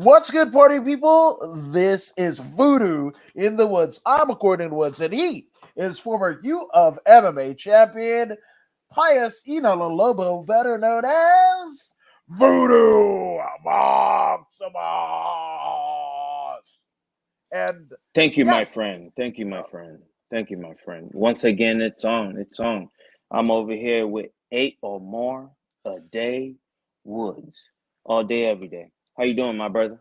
What's good, party people? This is Voodoo in the Woods. I'm Gordon Woods, and he is former U of MMA champion Pius Lobo, better known as Voodoo amongst us. And Thank you, my yes, friend. Thank you, my friend. Thank you, my friend. Once again, it's on. It's on. I'm over here with 8 or more a day woods. All day, every day. How you doing, my brother?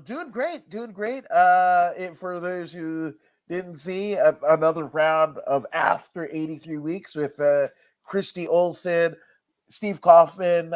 doing great, doing great. For those who didn't see another round of after 83 weeks with Christy Olsen, Steve Kaufman,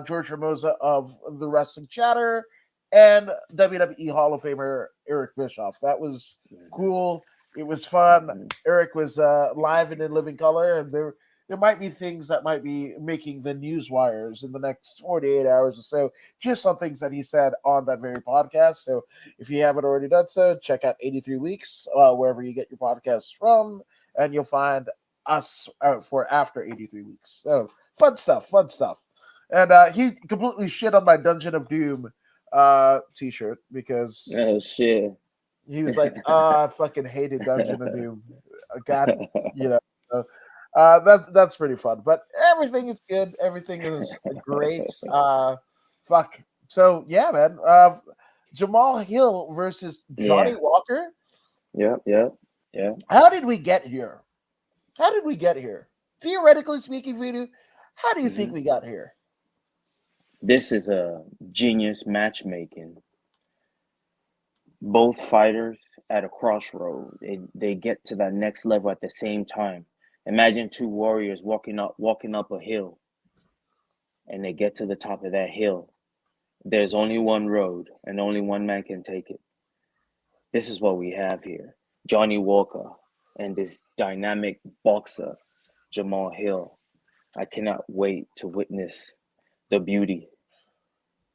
George Ramosa of the Wrestling Chatter, and WWE Hall of Famer Eric Bischoff. That was cool. It was fun. Mhm. Eric was live and in living color, and there might be things that might be making the news wires in the next 48 hours or so, just on things that he said on that very podcast. So if you haven't already done so, check out 83 Weeks, wherever you get your podcasts from, and you'll find us for after 83 weeks. So fun stuff, fun stuff. And he completely shit on my Dungeon of Doom t-shirt because Oh shit. he was like, I fucking hated Dungeon of Doom. God, you know. So, that's pretty fun. But everything is good. Everything is great. Fuck. So yeah, man. Jamal Hill versus Johnny Yeah. Walker. Yep. Yep. Yeah. How did we get here? How did we get here? Theoretically speaking, Voodoo, how do you think hmm we got here? This is a genius matchmaking. Both fighters at a crossroad. They get to that next level at the same time. Imagine two warriors walking up a hill, and they get to the top of that hill. There's only one road, and only one man can take it. This is what we have here. Johnny Walker and this dynamic boxer, Jamal Hill. I cannot wait to witness the beauty.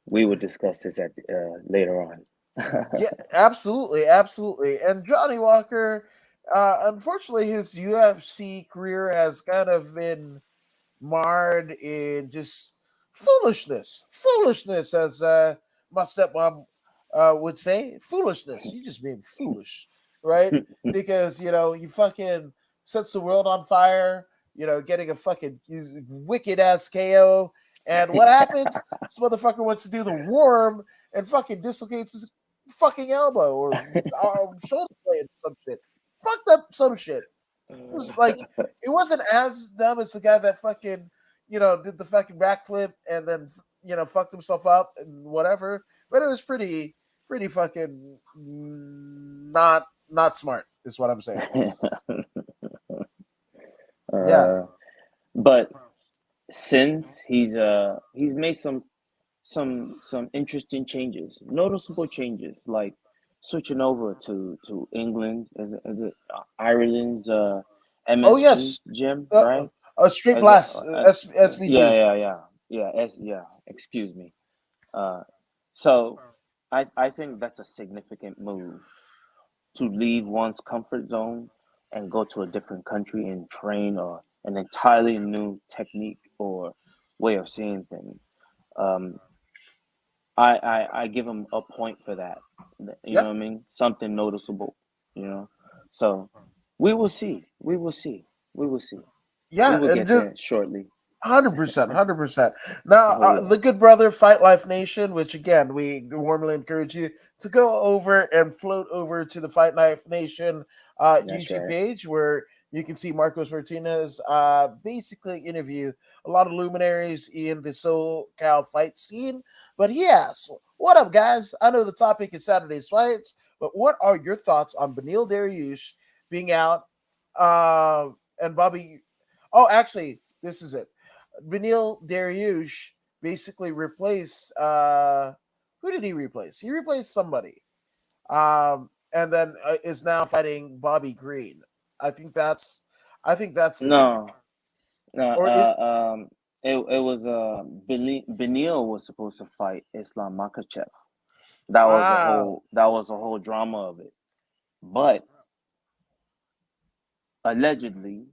We will discuss this at later on. Yeah, absolutely, absolutely. And Johnny Walker, unfortunately, his UFC career has kind of been marred in just foolishness. Foolishness, as my stepmom would say. Foolishness. You just being foolish, right? Because, he fucking sets the world on fire, getting a fucking wicked ass KO. And what happens? This motherfucker wants to do the worm and fucking dislocates his fucking elbow or shoulder blade or some shit. Fucked up some shit. It was like it wasn't as dumb as the guy that fucking did the fucking backflip and then fucked himself up and whatever. But it was pretty fucking not smart is what I'm saying. Yeah. uh, but since he's made some interesting changes, noticeable changes, like switching over to England, is it Ireland's Oh MSG yes. gym, Uh, right? Straight As a, blast. yeah, SBG. yeah, yeah, yeah, yeah. Excuse me. Uh, so I think that's a significant move to leave one's comfort zone and go to a different country and train or an entirely new technique or way of seeing things. Um, I give him a point for that. You know Yep. what I mean? Something noticeable, you know? So we will see. We will see. We will see. We Yeah, will and get just there shortly. 100%, 100%. Now, Oh yeah. the good brother Fight Life Nation, which again we warmly encourage you to go over and float over to the Fight Life Nation That's YouTube right. page, where you can see Marcos Martinez basically interview a lot of luminaries in the SoCal fight scene. But he asks, "What up, guys? I know the topic is Saturday's fights, but what are your thoughts on Beneil Dariush being out and Bobby? Oh, actually, this is it." Benil Dariush basically replaced who did he replace? He replaced somebody. And then is now fighting Bobby Green. I think that's I think that's the gimmick. No, no. Or is It was Benil was supposed to fight Islam Makhachev. That was a ah whole drama of it. But allegedly,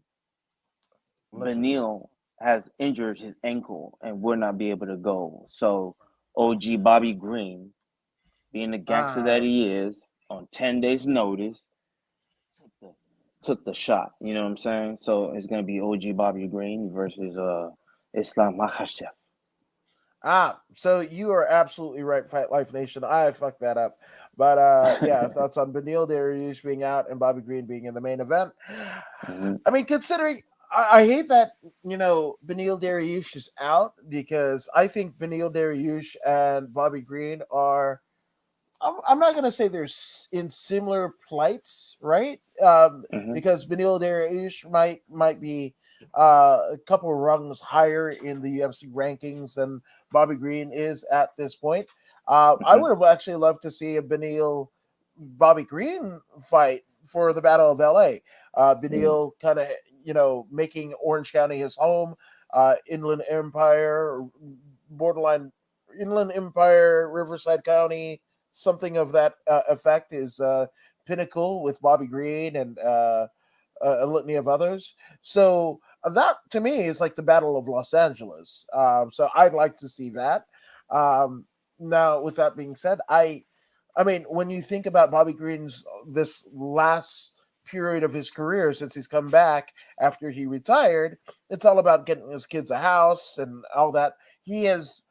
allegedly. Benil has injured his ankle and will not be able to go. So OG Bobby Green being the gangster that Uh, he is, on 10 days' notice, took the, took the shot. You know what I'm saying? So it's gonna be OG Bobby Green versus Islam Makhachev. so you are absolutely right, Fight Life Nation. I fucked that up. But yeah, thoughts on Benil Dariush being out and Bobby Green being in the main event. Hmm. I mean, considering I hate that, Benil Dariush is out because I think Benil Dariush and Bobby Green are, I'm not going to say they're in similar plights, right? Hmm. Because Benil Dariush might be a couple of rungs higher in the UFC rankings than Bobby Green is at this point. I Hmm. would have actually loved to see a Benil Bobby Green fight for the Battle of LA. Mm. Benil kind of, making Orange County his home, Inland Empire, borderline Inland Empire, Riverside County, something of that effect is Pinnacle with Bobby Green and a litany of others. So that to me is like the Battle of Los Angeles. So I'd like to see that. Um, Now, with that being said, I mean, when you think about Bobby Green's this last period of his career since he's come back after he retired, it's all about getting his kids a house and all that. He has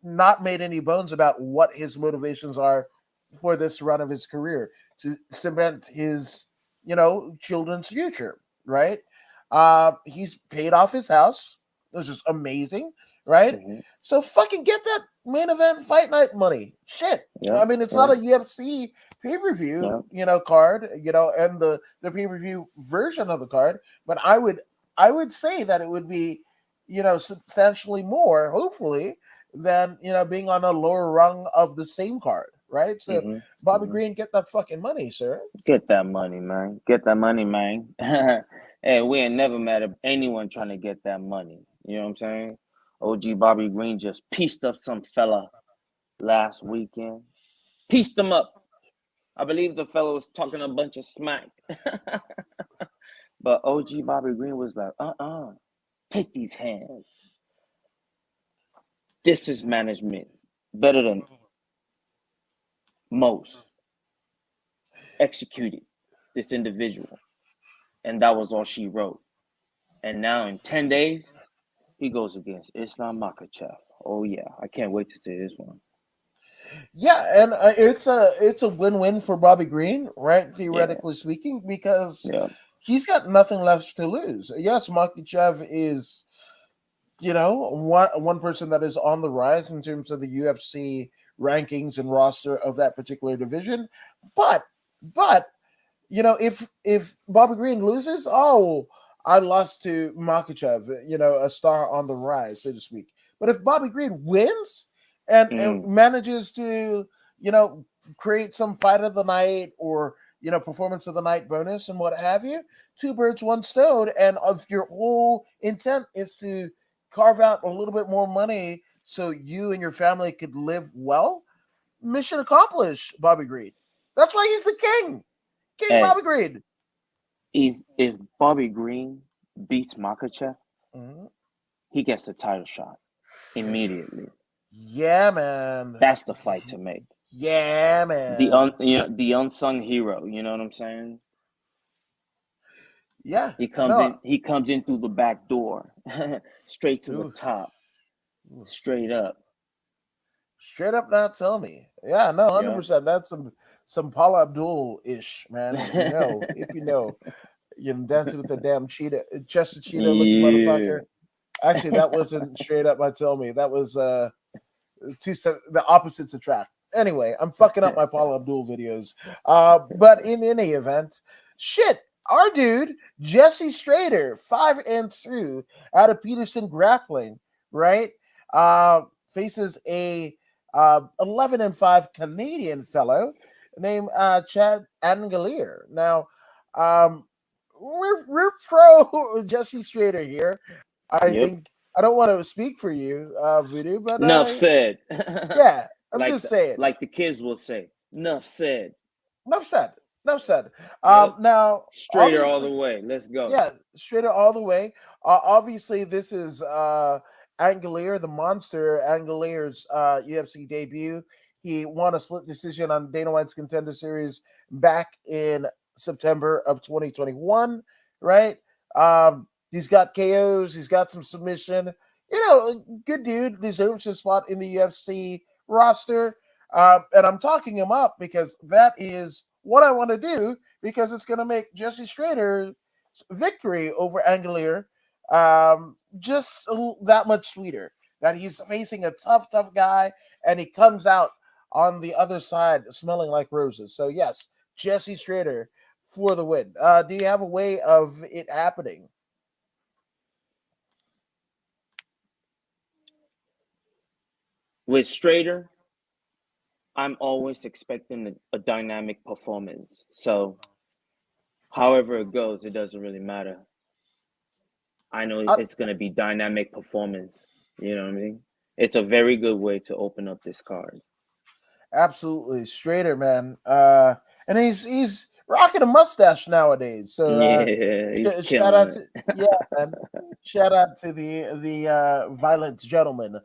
not made any bones about what his motivations are for this run of his career to cement his, children's future, right? He's paid off his house, which is amazing, right? Hmm. So fucking get that main event fight night money. Shit. Yep. I mean, it's not Yep. a UFC pay per view, Yep. card, and the pay per view version of the card, but I would say that it would be, substantially more, hopefully, than being on a lower rung of the same card, right? So, Hmm. Bobby Hmm. Green, get that fucking money, sir. Get that money, man. Get that money, man. Hey, we ain't never mad at anyone trying to get that money. You know what I'm saying? OG Bobby Green just pieced up some fella last weekend. Pieced him up. I believe the fella was talking a bunch of smack. But OG Bobby Green was like, take these hands. This is management. Better than most. Executed this individual. And that was all she wrote. And now in 10 days, he goes against Islam Makhachev. Oh yeah, I can't wait to see this one. Yeah, and it's a win-win for Bobby Green, right? Yeah, Theoretically speaking, because yeah. he's got nothing left to lose. Yes, Makhachev is, one person that is on the rise in terms of the UFC rankings and roster of that particular division, but but if Bobby Green loses, oh, I lost to Makachev, a star on the rise, so to speak. But if Bobby Green wins and Mm, manages to, you know, create some fight of the night or, performance of the night bonus and what have you, two birds, one stone. And if your whole intent is to carve out a little bit more money so you and your family could live well, mission accomplished, Bobby Green. That's why he's the king. King Hey, Bobby Green. if Bobby Green beats Makachev, Mhm. he gets the title shot immediately. Yeah, man. That's the fight to make. Yeah, man. The unsung hero. You know what I'm saying? Yeah. He comes No. in. He comes in through the back door, straight to the Ooh, top, ooh. straight up. Straight up, now tell me. Yeah, no, Yeah. 100%. That's some Paula Abdul ish, man. If you know, dancing with the damn cheetah, Chester cheetah looking Yeah. motherfucker. Actually, that wasn't straight up. My tell me that was the opposites attract. Anyway, I'm fucking up my Paula Abdul videos. But in any event, shit, our dude Jesse Strader, 5-2 out of Peterson Grappling, right? Faces a 11-5 Canadian fellow named Chad Angelier. Now, um, we're pro Jesse Strader here. I Yep. think I don't want to speak for you, Voodoo, but Enough said. yeah, I'm like just the saying. like the kids will say. Enough said. Enough said. Enough said. Yep. Now, Straighter all the obviously, way. Let's go. yeah, straight all the way. Obviously, this is Angelier, the monster Angelier's UFC debut. He won a split decision on Dana White's Contender Series back in September of 2021, right? He's got KOs, he's got some submission. Good dude, deserves his spot in the UFC roster. And I'm talking him up because that is what I want to do because it's going to make Jesse Strader's victory over Angelier just that much sweeter. That he's facing a tough, tough guy, and he comes out on the other side smelling like roses. So yes, Jesse Strader for the win. Do you have a way of it happening? With Strader, I'm always expecting a dynamic performance. So, however it goes, it doesn't really matter. I know Uh, it's going to be dynamic performance. You know what I mean? It's a very good way to open up this card. Absolutely, Strader, man. And he's rocking a mustache nowadays. So Yeah, he's shout killing out it. to man. Shout out to the violent gentleman,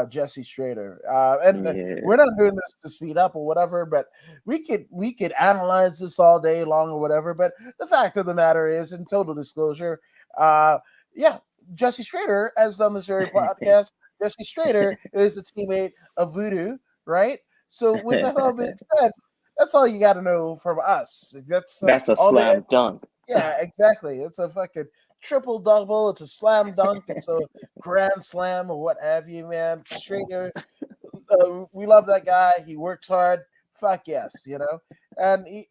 Jesse Strader. And Yeah. we're not doing this to speed up or whatever, but we could analyze this all day long or whatever. But the fact of the matter is, in total disclosure, uh, yeah, Jesse Strader has done this very podcast. Jesse Strader is a teammate of Voodoo, right? So with that all being said, that's all you got to know from us. That's That's a all the slam dunk. yeah, exactly. It's a fucking triple double. It's a slam dunk. It's a grand slam or what have you, man. Strader, we love that guy. He works hard. Fuck yes, and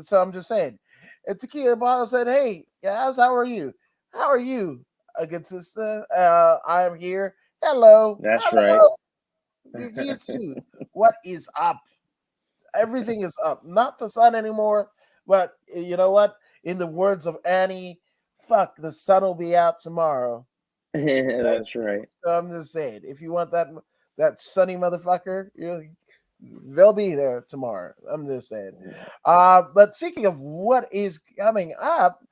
so I'm just saying. And Tequila Bottle said, "Hey, guys, how are you? How are you, a good sister? I am here. Hello, That's right. hello. You too. What is up? Everything is up. Not the sun anymore, but you know what? In the words of Annie, fuck, the sun will be out tomorrow. Right? That's right. So I'm just saying, if you want that sunny motherfucker, they'll be there tomorrow. I'm just saying. But speaking of what is coming up,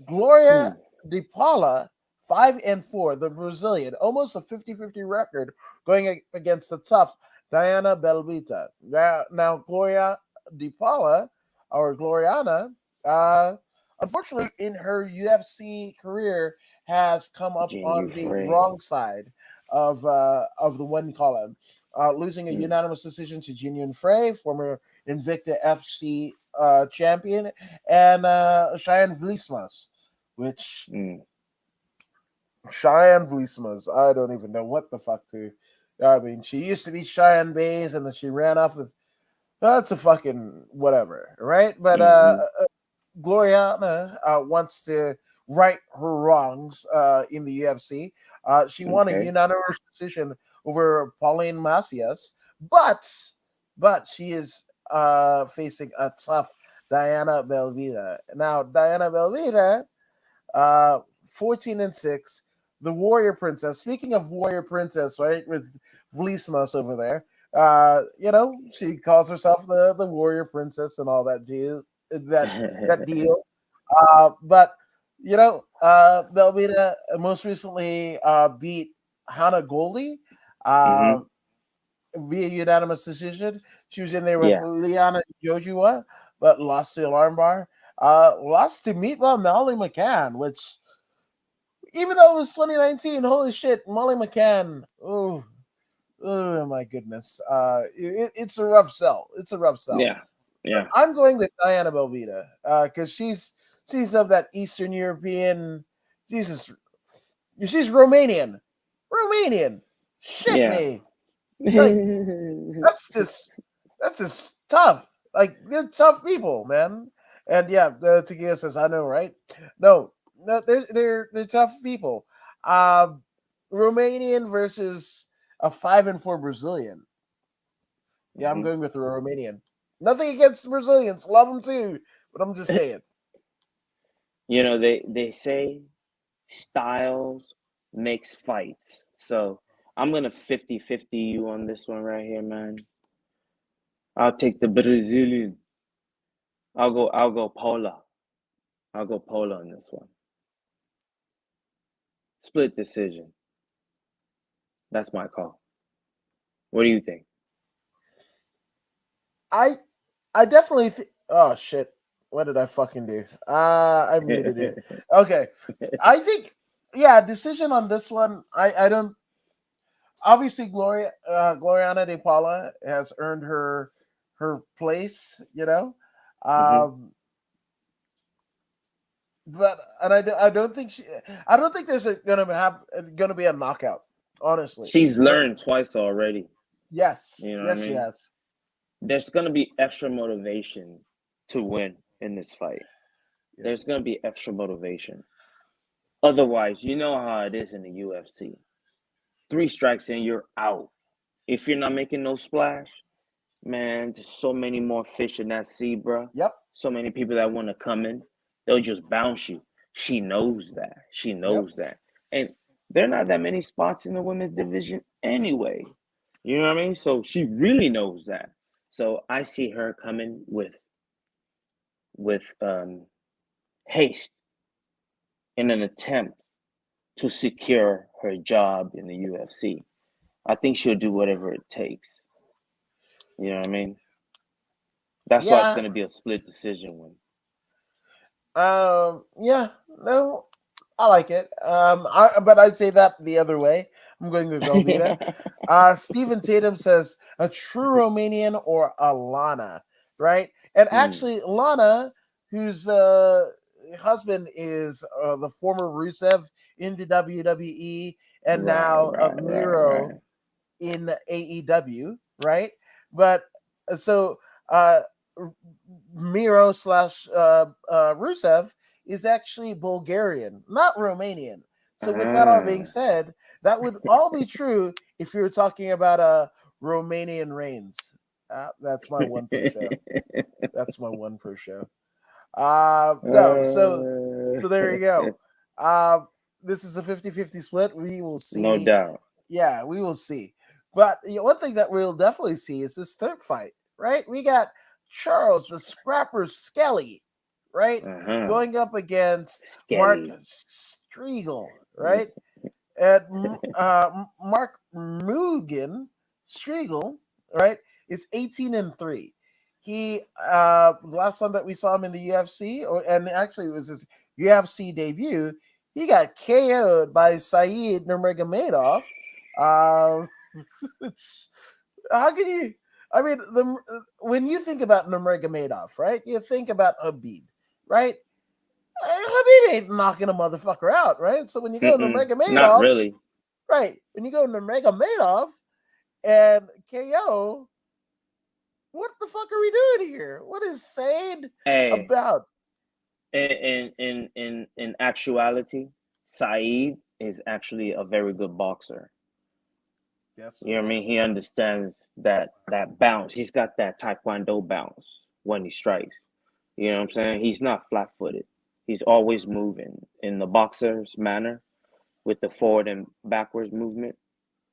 Gloria Hmm. De Paula, 5-4, the Brazilian, almost a 50-50 record going against the tough Diana Belvita. Now Gloria De Paula, or Gloriana, uh, unfortunately, in her UFC career, has come up Jin on the Frey. wrong side of the win column, losing a Hmm. unanimous decision to Jin Frey, former Invicta FC champion, and Cheyenne Vlismas, which Hmm. Cheyenne Vlismas, I don't even know what the fuck to. I mean, she used to be Cheyenne Bays, and then she ran off with. That's a fucking whatever, right? But Hmm. Gloriana wants to right her wrongs in the UFC. She won a Okay. unanimous decision over Pauline Macias, but she is facing a tough Diana Belvita. Now, Diana Belvita, 14-6, the Warrior Princess. Speaking of Warrior Princess, right, with Vlismas over there, she calls herself the Warrior Princess and all that deal. That deal. But Belvita most recently beat Hannah Goldie uh, Hmm. via unanimous decision. She was in there with Yeah. Liana Jojua, but lost to alarm bar. Lost to Meatball Molly McCann, which even though it was 2019, holy shit, Molly McCann. Oh my goodness. It's a rough sell. It's a rough sell. Yeah. Yeah. I'm going with Diana Belvita because she's of that Eastern European. Jesus, she's Romanian. Romanian. Shit Yeah. me. Like that's just that's just tough. Like they're tough people, man. And yeah, the Tequila says, "I know, right?" No, they're tough people. Um, Romanian versus a 5-4 Brazilian. Yeah, I'm Hmm. going with the Romanian. Nothing against Brazilians, love them too, but I'm just saying. They say styles makes fights. So I'm gonna 50-50 you on this one right here, man. I'll take the Brazilian. I'll go Paula. I'll go Paula on this one. Split decision. That's my call. What do you think? I I definitely oh shit. What did I fucking do? I muted it. Okay. I think decision on this one. I don't obviously Gloriana De Paula has earned her place, Hmm. Um but and I don't think I don't think there's gonna be a knockout, honestly. She's But learned twice already. yes, You know what I yes she mean? has. There's gonna be extra motivation to win in this fight. Yeah. There's gonna be extra motivation. Otherwise, you know how it is in the UFC. Three strikes and you're out. If you're not making no splash, man, there's so many more fish in that sea, bro. Yep. So many people that want to come in. They'll just bounce you. She knows that. She Yep. knows that. And there are not that many spots in the women's division anyway. You know what I mean? So she really knows that. So I see her coming with haste in an attempt to secure her job in the UFC. I think she'll do whatever it takes. You know what I mean? That's why it's Yeah. going to be a split decision win. Yeah. No, I like it. But I'd say that the other way. I'm going to Velveeta. Stephen Tatum says a true Romanian or a Lana, right? And Mm, actually, Lana, whose husband is the former Rusev in the WWE, and right, now right, right, Miro right. in AEW, right? But so uh, Miro slash Rusev is actually Bulgarian, not Romanian. So, with that all being Ah. said, that would all be true if you were talking about a Romanian Reigns. That's my one per show. That's my one per show. No, so there you go. Uh, this is a 50-50 split. We will No see. doubt. Yeah, we will see. But one thing that we'll definitely see is this third fight, right? We got Charles the Scrapper Skelly, right, Uh-huh. going up against Mark Skelly. Striegel, right? And Mark Mugen Striegel, right, is 18-3. He last time that we saw him in the UFC, and actually it was his UFC debut, he got KO'd by Saeed Nurmagomedov. Uh, how can you? I mean, when you think about Nurmagomedov, right? You think about Habib, right? Habib ain't knocking a motherfucker out, right? So when you go Mm-mm. Not Nurmagomedov, really. right? When you go Nurmagomedov and KO, what the fuck are we doing here? What is Said Hey, about? in actuality, Saeed is actually a very good boxer. Yes, You know what I yes. mean? He understands that bounce. He's got that taekwondo bounce when he strikes. You know what I'm saying? He's not flat-footed. He's always moving in the boxer's manner with the forward and backwards movement,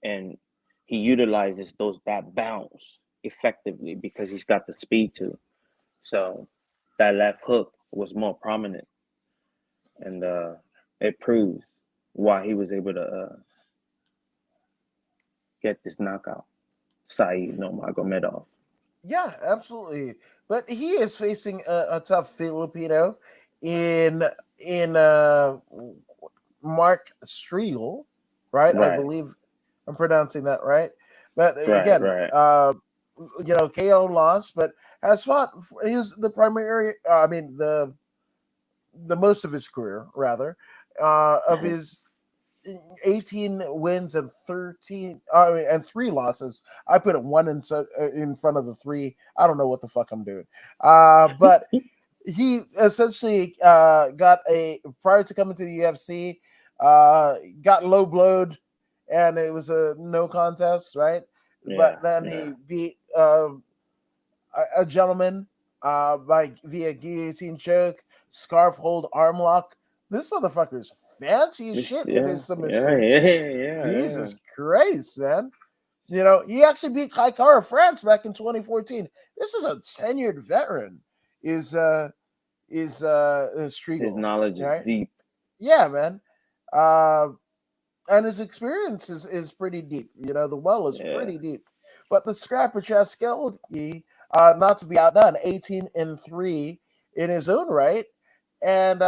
and he utilizes that bounce effectively because he's got the speed to. So that left hook was more prominent, and it proves why he was able to get this knockout. Saeed Nurmagomedov. Yeah, absolutely. But he is facing a tough Filipino in in Mark Striegel, right? I Right, believe I'm pronouncing that right. But right, again, right. KO lost, but has fought. He's the primary. I mean, the most of his career, rather, of Uh-huh. his 18 wins and 13 and 3 losses. I put it one in front of the three. I don't know what the fuck I'm doing. But he essentially got a prior to coming to the UFC, got low blowed, and it was a no contest, right? But Yeah, then yeah. he beat a gentleman by via guillotine choke, scarf hold, arm lock. This motherfucker's fancy as This, shit with yeah, his yeah, submissions. yeah, yeah, yeah. Jesus Christ, man. He actually beat Kaikara France back in 2014. This is a tenured veteran. Is His Striegel, knowledge is right? deep. Yeah, man. Uh, and his experience is pretty deep. The well is Yeah. pretty deep. But the Scrapper Chaskelly, not to be outdone, 18-3 in his own right, and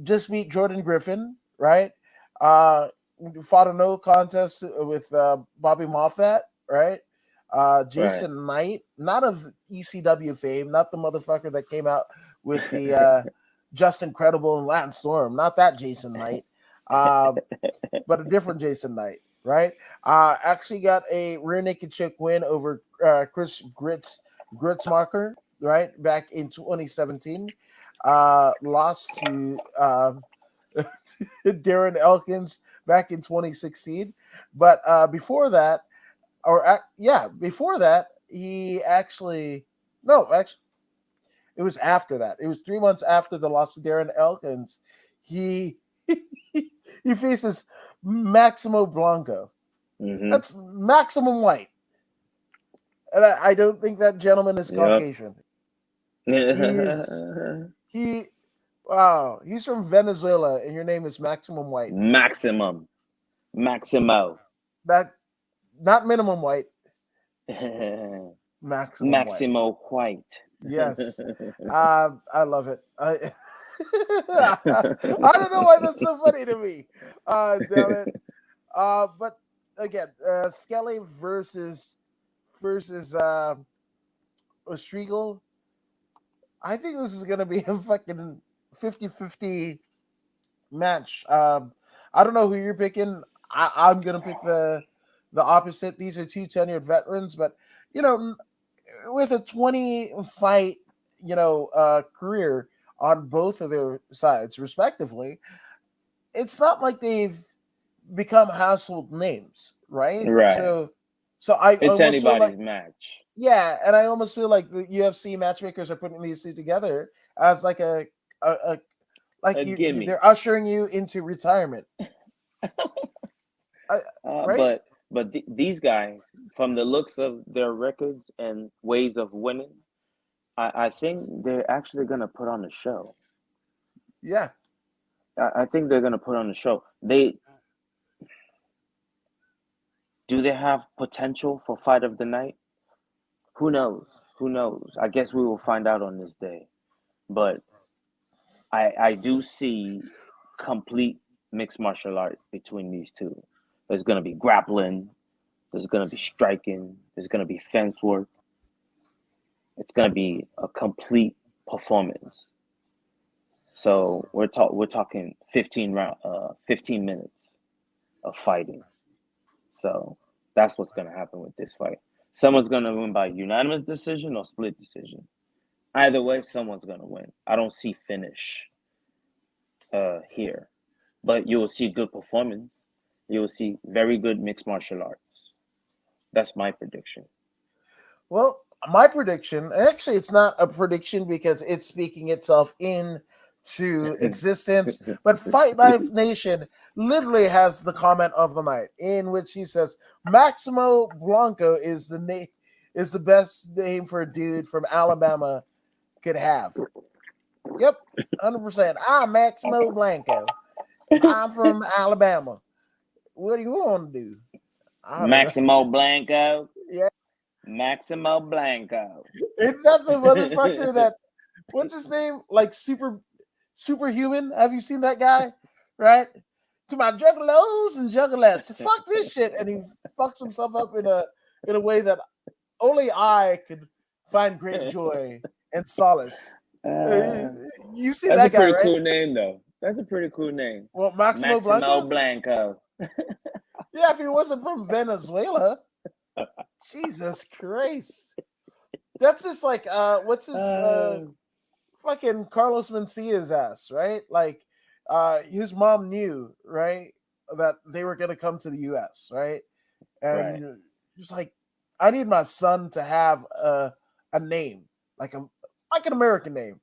just beat Jordan Griffin, right? Uh, Fought a no contest with Bobby Moffat, right? Right. Jason Knight, not of ECW fame, not the motherfucker that came out with the Just Incredible and Latin Storm, not that Jason Knight, uh, but a different Jason Knight, right? Actually got a rear naked choke win over Chris Gritzmarker, right, back in 2017. Lost to Darren Elkins back in 2016. But before that, before that, he actually, no, actually, it was after that. It was 3 months after the loss to Darren Elkins. He he faces Maximo Blanco. Mm-hmm. That's maximum white. And I don't think that gentleman is Yep. Caucasian. He he's from Venezuela and your name is Maximum White. Maximum. Maximo. That not minimum white, maximum white. Maximo White. Yes. I love it. I don't know why that's so funny to me. Damn it. But again, Skelly versus Striegel. I think this is gonna be a fucking 50-50 match. I don't know who you're picking. I'm gonna pick the opposite. These are two tenured veterans, but you know, with a 20 fight, career on both of their sides, respectively, it's not like they've become household names, right? Right. So I It's almost feel anybody's like, match. yeah, and I almost feel like the UFC matchmakers are putting these two together as like a like A gimme. they're ushering you into retirement. Right? But these guys, from the looks of their records and ways of winning, I think they're actually gonna put on a show. Yeah. I think they're gonna put on a show. Do they have potential for fight of the night? Who knows? Who knows? I guess we will find out on this day. But I do see complete mixed martial art between these two. There's gonna be grappling. There's gonna be striking. There's gonna be fence work. It's gonna be a complete performance. So we're talking 15 minutes of fighting. So that's what's gonna happen with this fight. Someone's gonna win by unanimous decision or split decision. Either way, someone's gonna win. I don't see finish here, but you will see good performance. You will see very good mixed martial arts. That's my prediction. Well, my prediction, actually, it's not a prediction because it's speaking itself into existence. But Fight Life Nation literally has the comment of the night in which he says Maximo Blanco is the best name for a dude from Alabama could have. Yep, 100%. I'm Maximo Blanco. I'm from Alabama. What do you want to do? I don't know. Maximo Blanco. Yeah. Maximo Blanco. Isn't that the motherfucker that what's his name? Like superhuman? Have you seen that guy? Right? To my juggalos and juggalettes. Fuck this shit. And he fucks himself up in a way that only I could find great joy and solace. You see That's that a guy, pretty right? cool name, though. That's a pretty cool name. Well, Maximo Blanco? Blanco. Yeah, if he wasn't from Venezuela. Jesus Christ. That's just like what's his fucking Carlos Mencia's ass, right? Like his mom knew, right, that they were gonna come to the US, right? And Right. just like I need my son to have a name, like an American name.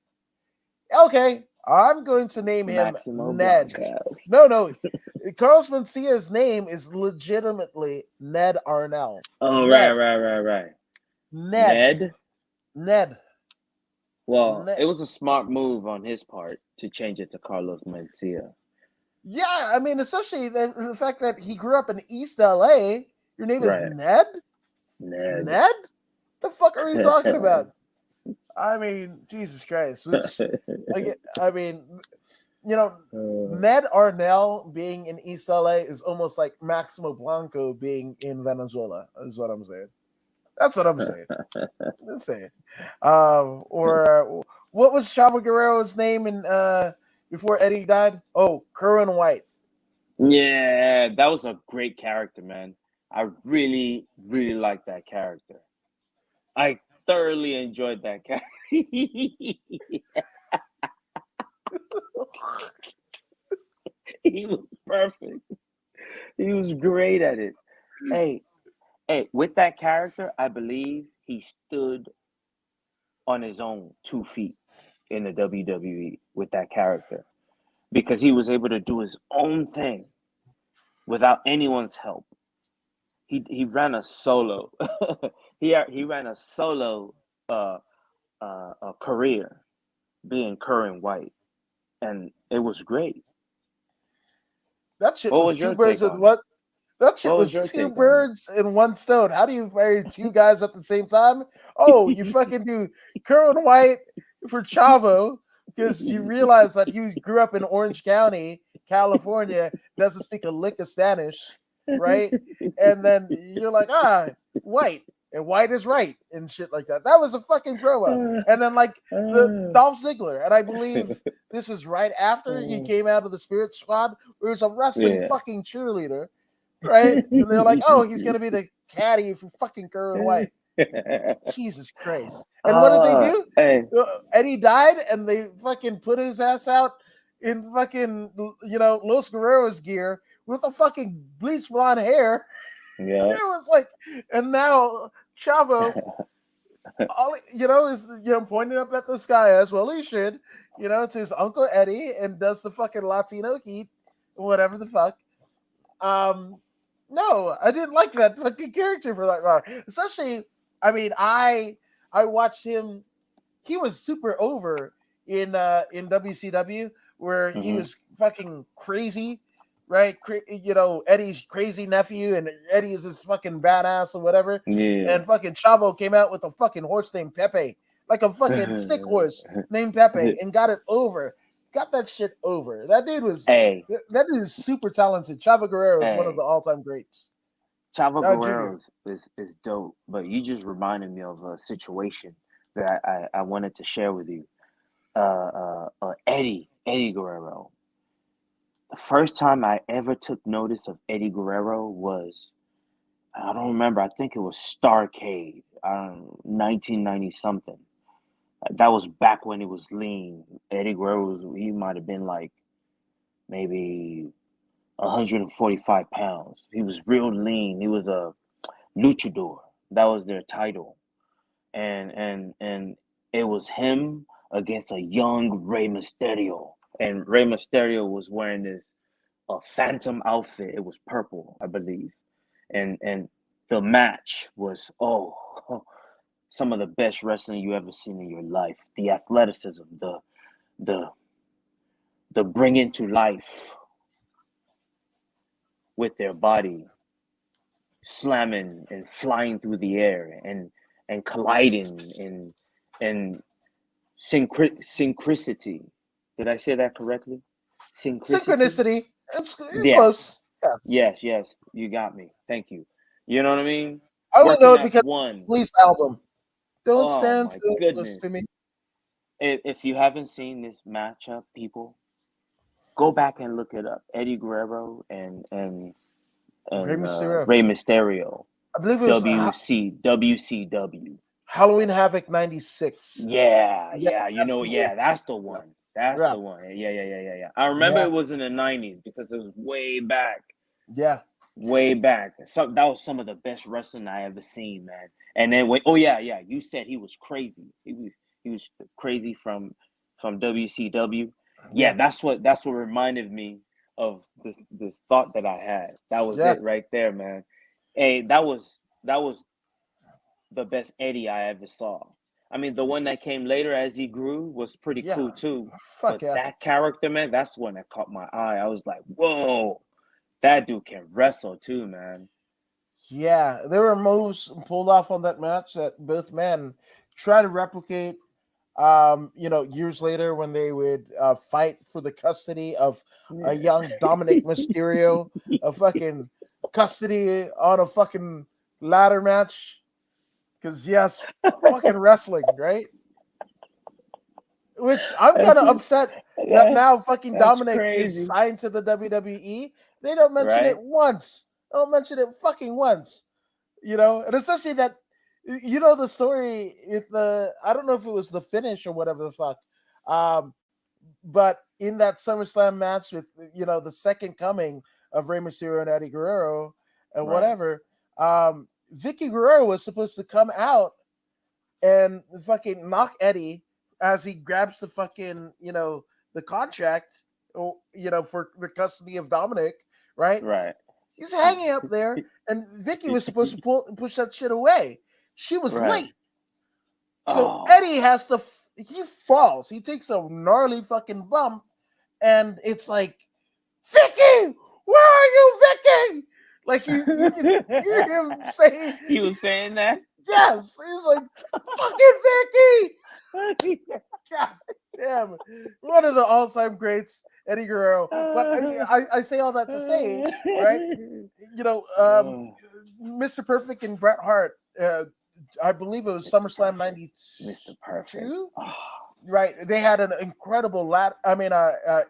Okay, I'm going to name him Maximo Ned. Blanco. No. Carlos Mencia's name is legitimately Ned Arnell. Oh, Ned. right. Ned. Well, Ned. it was a smart move on his part to change it to Carlos Mencia. Yeah, I mean, especially the fact that he grew up in East LA. Your name is Right. Ned? Ned. Ned? The fuck are you talking about? I mean, Jesus Christ. Which, I mean, you know, Ned Arnell being in East LA is almost like Maximo Blanco being in Venezuela, is what I'm saying. That's what I'm saying. I'm saying. Or what was Chavo Guerrero's name in before Eddie died? Oh, Kerwin White. Yeah, that was a great character, man. I really, really liked that character. I thoroughly enjoyed that character. He was perfect. He was great at it. Hey, with that character, I believe he stood on his own 2 feet in the WWE with that character because he was able to do his own thing without anyone's help. He ran a solo. he ran a solo career being Curran White, and it was great. That shit What was was two your birds take with on it? what? That shit What was was your two take on it? birds in one stone. How do you marry two guys at the same time? Oh, you fucking do Kerwin White for Chavo because you realize that he grew up in Orange County, California, doesn't speak a lick of Spanish, right? And then you're like, White. And white is right and shit like that. That was a fucking promo. And then like the Dolph Ziggler, and I believe this is right after he came out of the Spirit Squad, where he was a wrestling Yeah. fucking cheerleader, right? And they're like, oh, he's gonna be the caddy for fucking Kerwin White. Jesus Christ! And what did they do? Hey, Eddie died, and they fucking put his ass out in fucking Los Guerreros gear with a fucking bleach blonde hair. yeah. It was like, and now Chavo, all is pointing up at the sky as well. He should, to his uncle Eddie, and does the fucking Latino heat, whatever the fuck. No, I didn't like that fucking character for that long. Especially, I mean, I watched him. He was super over in WCW, where he was fucking crazy, right? Eddie's crazy nephew, and Eddie is this fucking badass or whatever. Yeah. And fucking Chavo came out with a fucking horse named Pepe, like a fucking stick horse named Pepe, and got it over. Got that shit over. That dude Hey, is super talented. Chavo Guerrero is one of hey. the all-time greats. Chavo Junior. Guerrero is dope, but you just reminded me of a situation that I wanted to share with you. Eddie Guerrero. The first time I ever took notice of Eddie Guerrero was, I don't remember, I think it was Starcade, 1990 something. That was back when he was lean. Eddie Guerrero he might have been like maybe 145 pounds. He was real lean. He was a luchador. That was their title. And it was him against a young Rey Mysterio. And Rey Mysterio was wearing this a phantom outfit. It was purple, I believe. And the match was some of the best wrestling you ever seen in your life. The athleticism, the the bringing to life with their body, slamming and flying through the air and colliding and synchronicity. Did I say that correctly? Synchronicity? Synchronicity. It's Yeah. close. Yeah. Yes, you got me. Thank you. You know what I mean? I only know Working it as because of one. the Police album. Don't Oh stand my so close goodness. to me. If you haven't seen this matchup, people, go back and look it up. Eddie Guerrero Rey and Mysterio. Rey Mysterio. I believe it was WCW. Halloween Havoc 96. Yeah. You know, Absolutely. that's the one. That's Yeah. the one. Yeah. I remember Yeah. it was in the 90s because it was way back. Yeah. Way back. That was some of the best wrestling I ever seen, man. And then yeah. You said he was crazy. He was crazy from WCW. Yeah, Yeah. that's what reminded me of this thought that I had. That was Yeah. it right there, man. Hey, that was the best Eddie I ever saw. I mean, the one that came later as he grew was pretty Yeah. cool too. Fuck But yeah. that character, man, that's the one that caught my eye. I was like, whoa, that dude can wrestle too, man. Yeah, there were moves pulled off on that match that both men try to replicate. Years later when they would fight for the custody of a Yeah. young Dominic Mysterio, a fucking custody on a fucking ladder match. Because yes, fucking wrestling, right? Which I'm kind That's of upset that that, now fucking that's Dominic is crazy, signed to the WWE. They don't mention it right? once. Don't mention it fucking once. And especially that the story with the I don't know if it was the finish or whatever the fuck. Um, but in that SummerSlam match with the second coming of Rey Mysterio and Eddie Guerrero and Right, whatever, Vicky Guerrero was supposed to come out and fucking knock Eddie as he grabs the fucking the contract for the custody of Dominic, right? right, He's hanging up there, and Vicky was supposed to push that shit away. She was right. late, so Oh, Eddie has to. He falls. He takes a gnarly fucking bump, and it's like, Vicky, where are you, Vicky? Like you can hear him say, he was saying that. yes. He was like, fucking Vicky. God damn, one of the all-time greats, Eddie Guerrero. But I say all that to say, right? Oh, Mr. Perfect and Bret Hart. I believe it was Mr. SummerSlam Perfect, Mr. Perfect. '92. Oh, Right, they had an incredible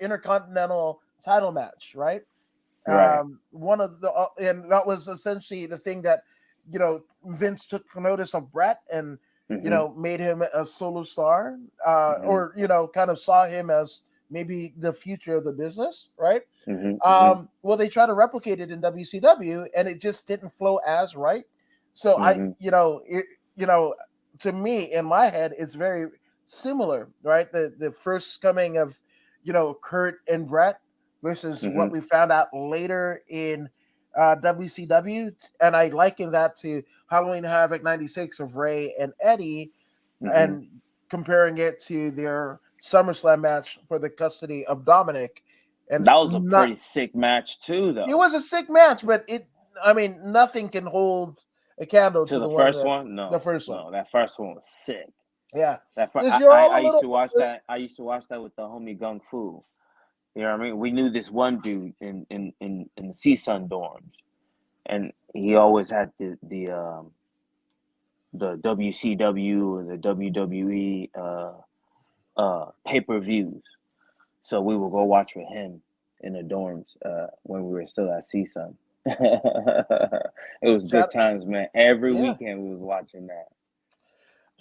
intercontinental title match, right? right. One of the and that was essentially the thing that Vince took notice of Bret and Mm-hmm, made him a solo star, mm-hmm, or kind of saw him as maybe the future of the business, right? mm-hmm, mm-hmm, Well, they tried to replicate it in WCW, and it just didn't flow as right. So mm-hmm, you know, to me in my head, it's very similar, right? The first coming of Kurt and Brett versus mm-hmm, what we found out later in WCW, and I liken that to Halloween Havoc '96 of Ray and Eddie, mm-hmm. and comparing it to their SummerSlam match for the custody of Dominic, and That was a not pretty sick match too, it though. was a sick match, but nothing can hold a candle To to the the one first that one, the no, first one. no, that first one was sick. Yeah, That because you're I all a used little to watch that. I used to watch that with the homie Gung Fu. You know what I mean? We knew this one dude in the CSUN dorms, and he always had the WCW or the WWE pay-per-views. So we would go watch with him in the dorms when we were still at CSUN. It was good shout. times, man. Every Yeah, weekend we was watching that.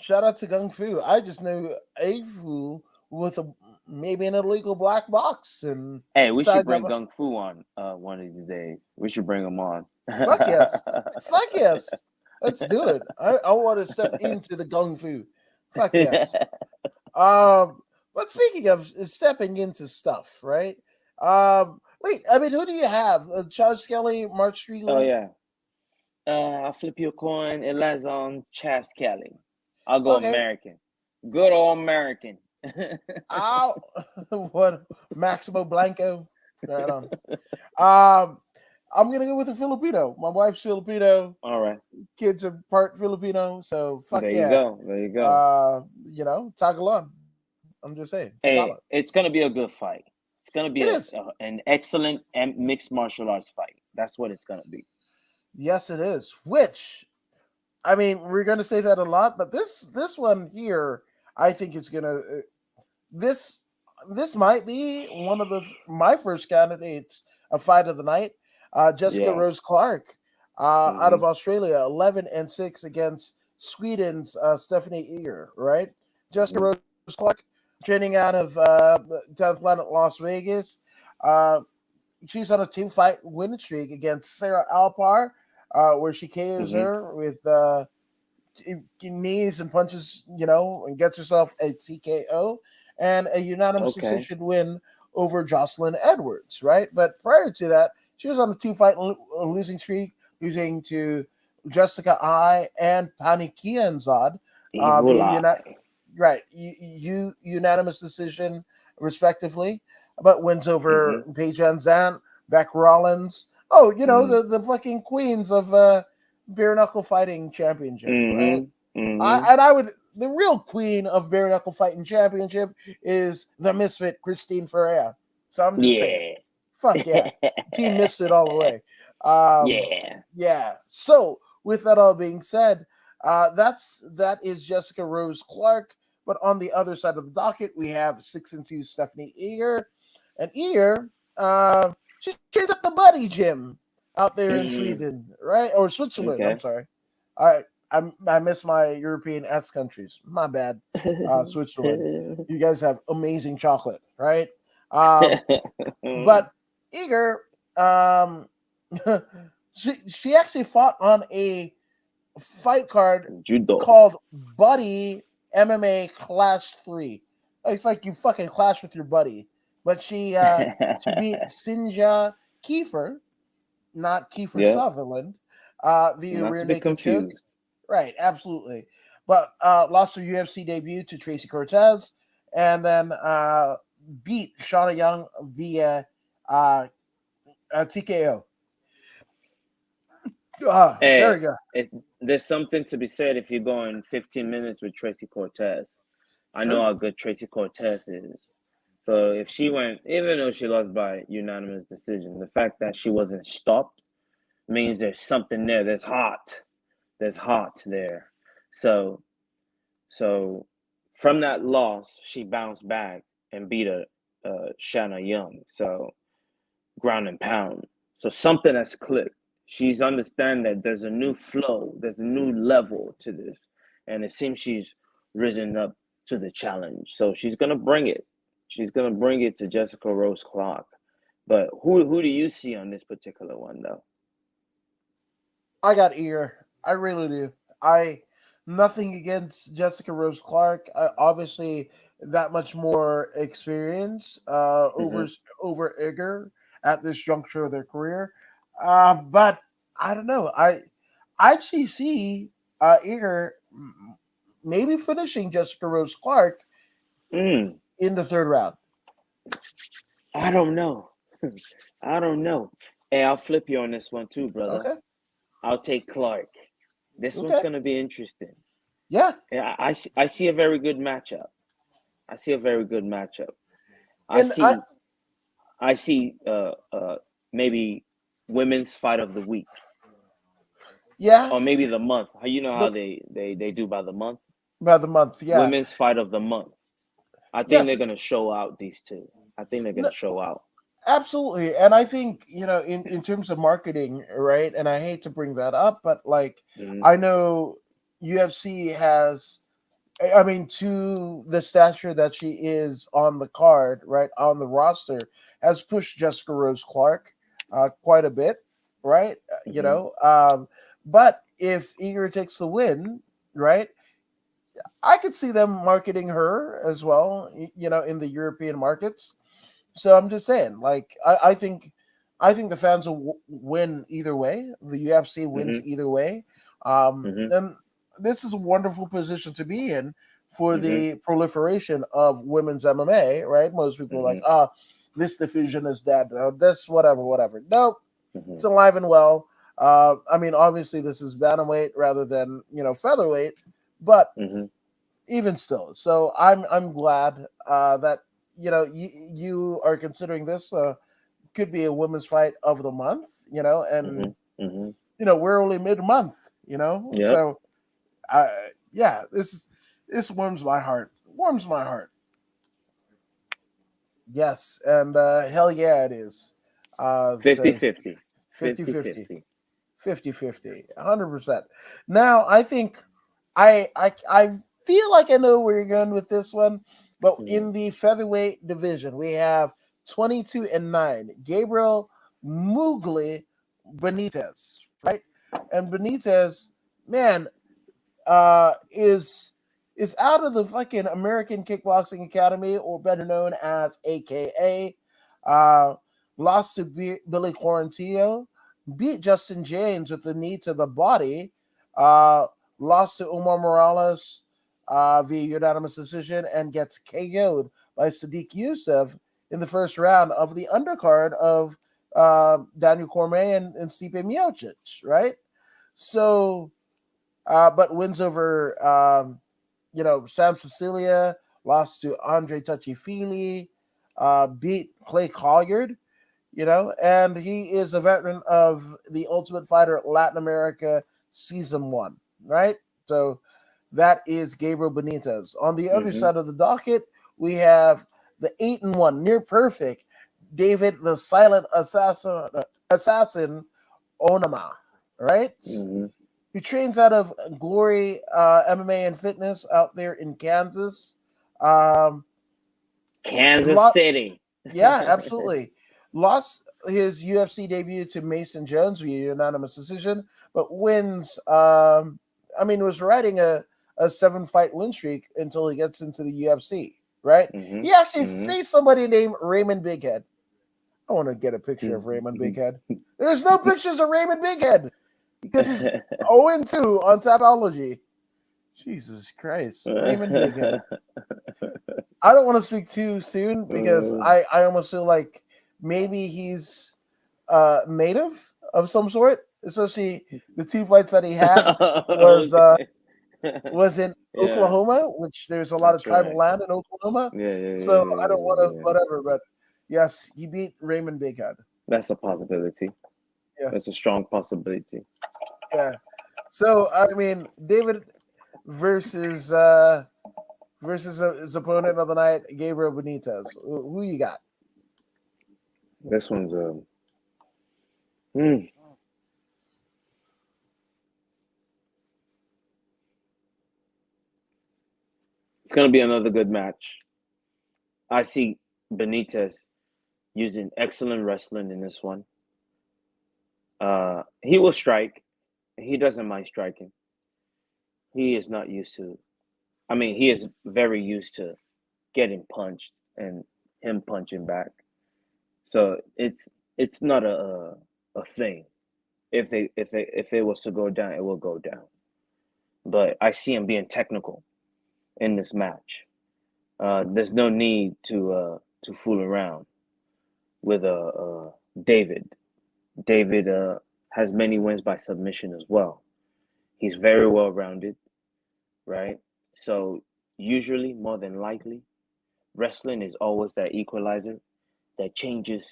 shout out to Kung Fu. I just knew a Fu with a maybe an illegal black box, and Hey, we should besides bring that, Gung Fu on one of these days. We should bring him on. fuck yes, fuck yes. Let's do it. I want to step into the Kung Fu. Fuck yes. Um, but speaking of stepping into stuff, right? Wait, I mean, who do you have? Charles Skelly, Mark Oh Striegler? yeah. I'll flip you a coin. It lands on Chas Kelly. I'll go Okay, American. Good old American. I'll what Maximo Blanco? Right on. Um, I'm gonna go with a Filipino. My wife's Filipino, All right. kids are part Filipino, so fuck There you yeah. go. There you go. Tagalog. I'm just saying, Tagalog. Hey, it's gonna be a good fight. It's gonna It be is. an excellent mixed martial arts fight. That's what it's gonna be. Yes, it is. Which I mean, we're gonna say that a lot, but this one here, I think is gonna this this might be one of my first candidates a fight of the night. Jessica Yes. Rose Clark, out Mm-hmm. of Australia, 11-6 against Sweden's Stephanie Eger. Right, Jessica Mm-hmm. Rose Clark, training out of 10th Planet Las Vegas. Uh, she's on a two-fight win streak against Sarah Alpar, where she KOs Mm-hmm. her with knees and punches, and gets herself a TKO and a unanimous Okay. decision win over Jocelyn Edwards, right? But prior to that, she was on a two-fight losing streak, losing to Jessica I and Pani Kianzad Evil via Eye. unanimous decision, respectively. But wins over Mm-hmm. Paige Van Zant, Beck Rollins. Oh, Mm-hmm. the fucking queens of bare knuckle fighting championship, right? Mm-hmm. Mm-hmm. The real queen of bare knuckle fighting championship is the misfit Christine Ferrer. So I'm just saying, Yeah. fuck yeah, Team Misfit all the way. Um, Yeah. yeah. So with that all being said, that is Jessica Rose Clark. But on the other side of the docket, we have 6-2 Stephanie Eager, and Eager, she trains at the Buddy Gym out there in Mm, Sweden, right? Or Switzerland. I'm okay. sorry. I miss my European S countries. My bad. Switzerland. You guys have amazing chocolate, right? Um, but Eager, um, she actually fought on a fight card Judo. called Buddy MMA Clash 3. It's like you fucking clash with your buddy. But she beat Sinja Kiefer, not Kiefer Yeah, Sutherland, via not rear to be naked choke. confused. Right, absolutely. But lost her UFC debut to Tracy Cortez, and then beat Shauna Young via uh, TKO. There Hey, we go. there's something to be said if you're going 15 minutes with Tracy Cortez. I know Sure. how good Tracy Cortez is. So if she went, even though she lost by unanimous decision, the fact that she wasn't stopped means there's something there. There's hot. There's hot there. So so from that loss, she bounced back and beat Shanna Young. So ground and pound. So something has clicked. She's understand that there's a new flow, there's a new level to this, and it seems she's risen up to the challenge. So she's gonna bring it. She's gonna bring it to Jessica Rose Clark. But who do you see on this particular one though? I got ear. I really do. I Nothing against Jessica Rose Clark. Obviously, that much more experience Mm-hmm. over Igor at this juncture of their career. But I don't know. I actually see Igor maybe finishing Jessica Rose Clark Mm, in the third round. I don't know. I don't know. Hey, I'll flip you on this one too, brother. Okay. I'll take Clark. This one's Okay. gonna be interesting. Yeah. Yeah, I see a very good matchup. I see a very good matchup. I And I see I see maybe women's fight of the week yeah or maybe the month. How you know the how they do by the month? by the month. Yeah. Women's fight of the month. I think Yes. they're gonna show out these two. I think they're gonna show out. Absolutely. And I think, in terms of marketing, right? And I hate to bring that up, but like, Mm-hmm. I know UFC has, I mean, to the stature that she is on the card, right? On the roster, has pushed Jessica Rose Clark quite a bit, right? Mm-hmm. But if Eager takes the win, right? I could see them marketing her as well, in the European markets. So I'm just saying, like, I think the fans will win either way. The UFC wins Mm-hmm. either way. Mm-hmm. And this is a wonderful position to be in for Mm-hmm. the proliferation of women's MMA. Right? Most people are like, Mm-hmm. this division is dead. This whatever. Nope, Mm-hmm. it's alive and well. I mean, obviously, this is bantamweight rather than featherweight, but Mm-hmm. even still. So I'm glad that you are considering this could be a women's fight of the month. And Mm-hmm. Mm-hmm. we're only mid month. Yep. So yeah, this warms my heart. Warms my heart. Yes, and hell yeah, it is. Says 50-50. 50 50 50 50. 50 50 100%. Now I think I feel like I know where you're going with this one, but Mm-hmm. in the featherweight division, we have 22-9 Gabriel Moogly Benitez, right? And Benitez, man, is out of the fucking American Kickboxing Academy, or better known as AKA. Uh, Lost to Billy Quarantillo, beat Justin James with the knee to the body. Uh, Lost to Omar Morales via unanimous decision, and gets KO'd by Sadiq Youssef in the first round of the undercard of Daniel Cormier and Stipe Miocic, right? So, but wins over, Sam Cecilia, lost to Andre Touchy-Feely, beat Clay Colliard, and he is a veteran of the Ultimate Fighter Latin America Season 1, right? So that is Gabriel Benitez. On the other Mm-hmm. side of the docket, we have the 8-1, near perfect, David the Silent Assassin Onama, right? Mm-hmm. He trains out of Glory MMA and Fitness out there in Kansas. Um, Kansas lot, City. yeah, absolutely. Lost his UFC debut to Mason Jones via unanimous decision, but wins. Was riding a 7-fight win streak until he gets into the UFC, right? Mm-hmm. He actually Mm-hmm. faced somebody named Raymond Bighead. I want to get a picture of Raymond Bighead. There's no pictures of Raymond Bighead because he's 0-2 on Tapology. Jesus Christ. Raymond Bighead. I don't want to speak too soon because I almost feel like maybe he's native of some sort. Especially the 2 fights that he had was Okay. was in Yeah, Oklahoma, which there's a lot of that's tribal right. land in Oklahoma. Yeah, yeah, So yeah, I don't yeah, want to yeah, yeah. whatever, but yes, he beat Raymond Bighead. That's a possibility. That's a Yes. strong possibility. Yeah. So David versus his opponent of the night, Gabriel Benitez. Who you got? This one's hmm, it's gonna be another good match. I see Benitez using excellent wrestling in this one. He will strike. He doesn't mind striking. He is not used to. I mean, he is very used to getting punched and him punching back. So it's not a thing. If it was to go down, it will go down. But I see him being technical in this match. There's no need to fool around with David. David has many wins by submission as well. He's very well rounded, right? So usually, more than likely, wrestling is always that equalizer that changes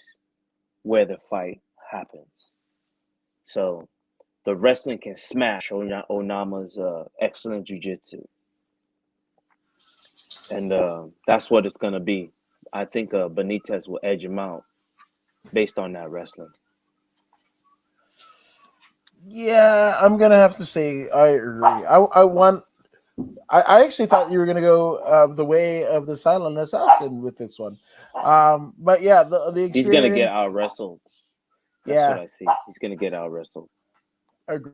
where the fight happens. So the wrestling can smash Onama's excellent jiu-jitsu, and that's what it's gonna be. I think Benitez will edge him out based on that wrestling. Yeah, I'm gonna have to say I agree. I want. I actually thought you were gonna go the way of the silent assassin with this one, but yeah, the He's gonna get experience. out wrestled. That's what Yeah, I see. He's gonna get out wrestled. agree.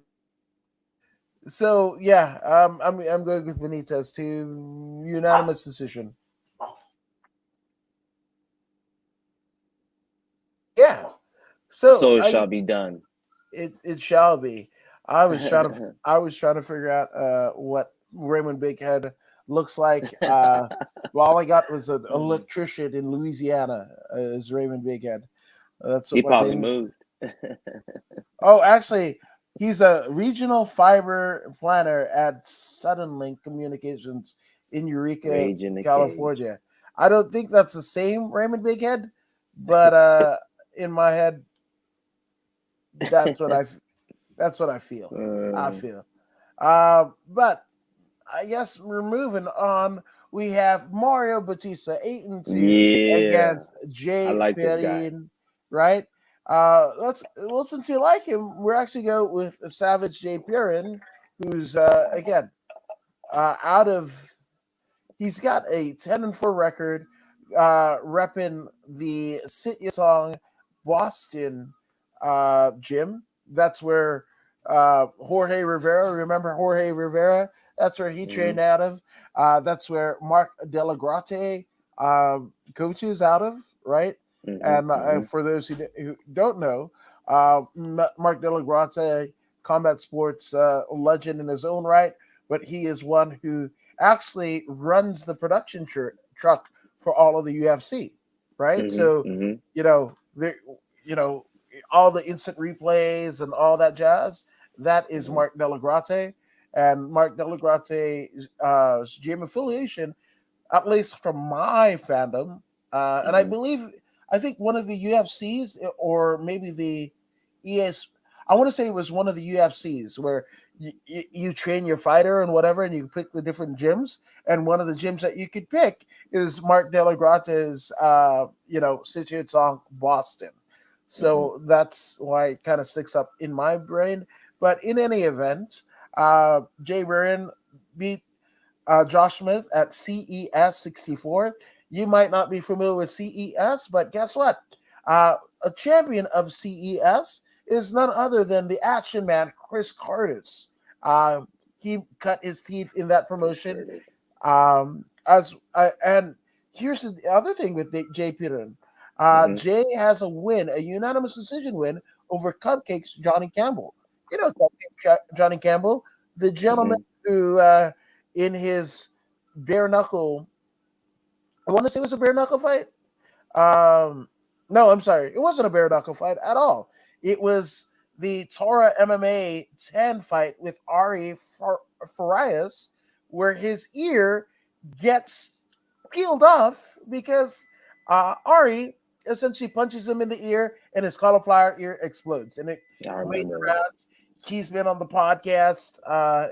So yeah, I'm going with Benitez to unanimous decision. Yeah. So So it I shall be done. it shall be. I was trying to figure out what Raymond Bighead looks like. Well, all I got was an electrician in Louisiana as Raymond Bighead. That's He what my probably name. moved. Oh, actually, he's a regional fiber planner at Suddenlink Communications in Eureka, Rage in the cage. California. I don't think that's the same Raymond Bighead, but in my head, that's what I that's what I feel. I Uh, feel. But I guess we're moving on. We have Mario Batista 8-2 yeah, against I Jay like this guy. Perrin, right? Since you like him, we're actually go with Savage Jay Perrin, who's again out of. He's got a 10-4 record, repping the Sitya Boston gym. That's where Jorge Rivera. Remember Jorge Rivera? That's where he Hmm. trained out of. That's where Mark Delagrate coaches out of, right? Hmm. And Hmm. for those who don't know, Mark Delagrate, combat sports legend in his own right, but he is one who actually runs the production truck for all of the UFC, right? Hmm. So, Hmm. you know, the you know all the instant replays and all that jazz That is Mhm. Mark Delagrate, and Mark Delagrate's gym affiliation, at least from my fandom, and Mhm. I think one of the UFCs or maybe the ES. I want to say it was one of the UFCs where you train your fighter and whatever, and you pick the different gyms. And one of the gyms that you could pick is Mark Delagrate's, Sichuan Boston. Mhm. So that's why it kind of sticks up in my brain. But in any event, Jay Barron beat Josh Smith at CES 64. You might not be familiar with CES, but guess what? A champion of CES is none other than the action man, Chris Curtis. Uh, he cut his teeth in that Chris promotion. Curtis. And here's the other thing with Jay Peterson. Mhm. Jay has a win, a unanimous decision win over Cupcakes Johnny Campbell. You know Johnny Campbell, the gentleman Mhm. who, in his bare knuckle, I want to say it was a bare knuckle fight. Um, no, I'm sorry, it wasn't a bare knuckle fight at all. It was the Torah MMA 10 fight with Farias, where his ear gets peeled off because Ari essentially punches him in the ear and his cauliflower ear explodes. And it I made remember the that. rounds. He's been on the podcast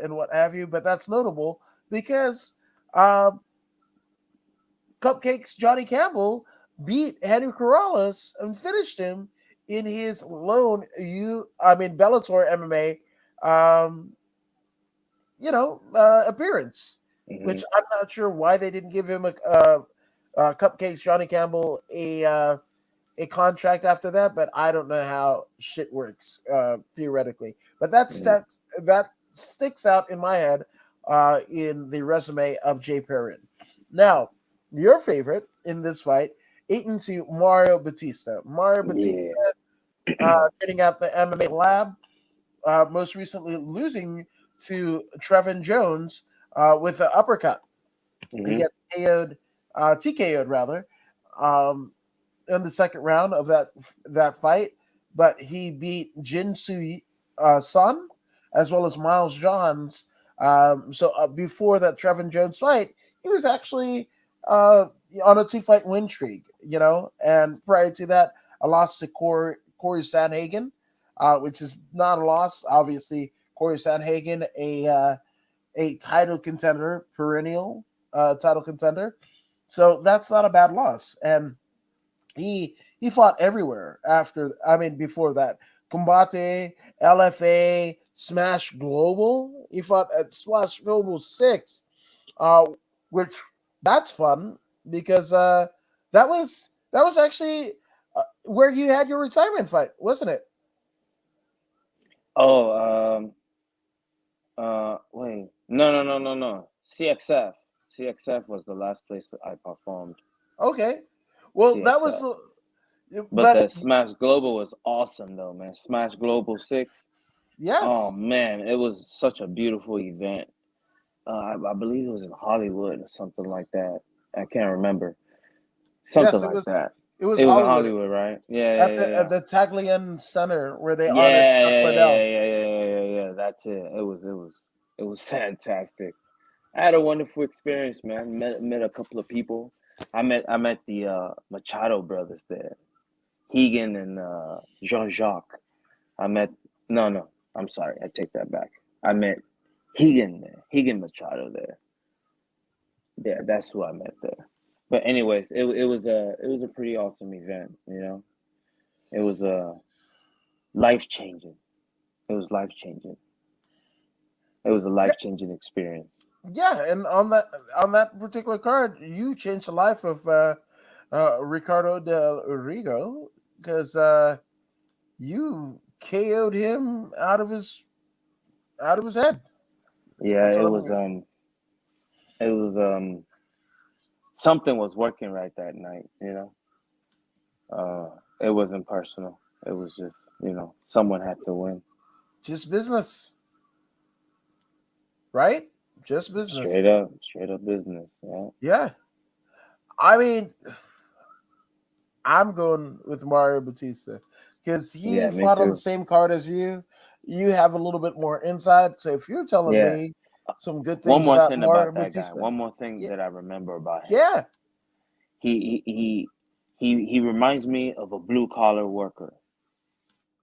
and what have you, but that's notable because uh, Cupcakes Johnny Campbell beat Henry Corrales and finished him in his lone Bellator MMA um, appearance, which Mhm. I'm not sure why they didn't give him Cupcakes Johnny Campbell a contract after that, but I don't know how shit works theoretically. But Mhm. that sticks out in my head in the resume of Jay Perrin. Now, your favorite in this fight, 8-2 Mario Batista. Mario Batista Yeah. getting out the MMA lab, most recently losing to Trevin Jones with an uppercut. He Mhm. gets TKO'd rather. Um, in the second round of that fight, but he beat Jinsu Sun as well as Miles Johns. So before that Trevin Jones fight, he was actually uh, on a 2 fight win streak, and prior to that, a loss to Corey Sanhagen, which is not a loss. Obviously, Corey Sanhagen, a title contender, perennial title contender. So that's not a bad loss. And he fought everywhere before that. Combate, LFA, Smash Global. He fought at Smash Global 6, uh, which that's fun because that was actually where you had your retirement fight, wasn't it? Oh, wait. No, no, no, no, no. CXF. CXF was the last place that I performed. Okay, well that was, CXF. But but the Smash Global was awesome though, man. Smash Global 6. Oh yes, man, it was such a beautiful event. I believe it was in Hollywood or something like that. I can't remember. Something yes, like that. it was It was in Hollywood Hollywood, right? Yeah, at yeah, yeah, at yeah. the Taglian Center where they honored Yeah, Chuck yeah, yeah, Liddell. yeah, yeah, yeah, yeah, yeah, yeah. That's it. It was fantastic. I had a wonderful experience, man. Met a couple of people. I met the Machado brothers there, Hegan and Jean Jacques. I met no, no. I'm sorry. I take that back. I met Hegan there, Hegan Machado there. Yeah, that's who I met there. But anyways, it was a pretty awesome event. It was life changing. It was life changing. It was a life changing experience. Yeah, and on that particular card, you changed the life of Ricardo Del Rigo because you KO'd him out of his head. Yeah, That's it what was I'm. it was something was working right that night. It wasn't personal. It was just, someone had to win. Just business, right? Just business. Straight up business. Yeah. Yeah, I mean, I'm going with Mario Batista because he Yeah, me fought on the too. same card as you. you have a little bit more insight. So if you're telling Yeah. me some good One things more about thing Mario about that guy. Batista, One more thing yeah, that I remember about him. yeah, He reminds me of a blue collar worker,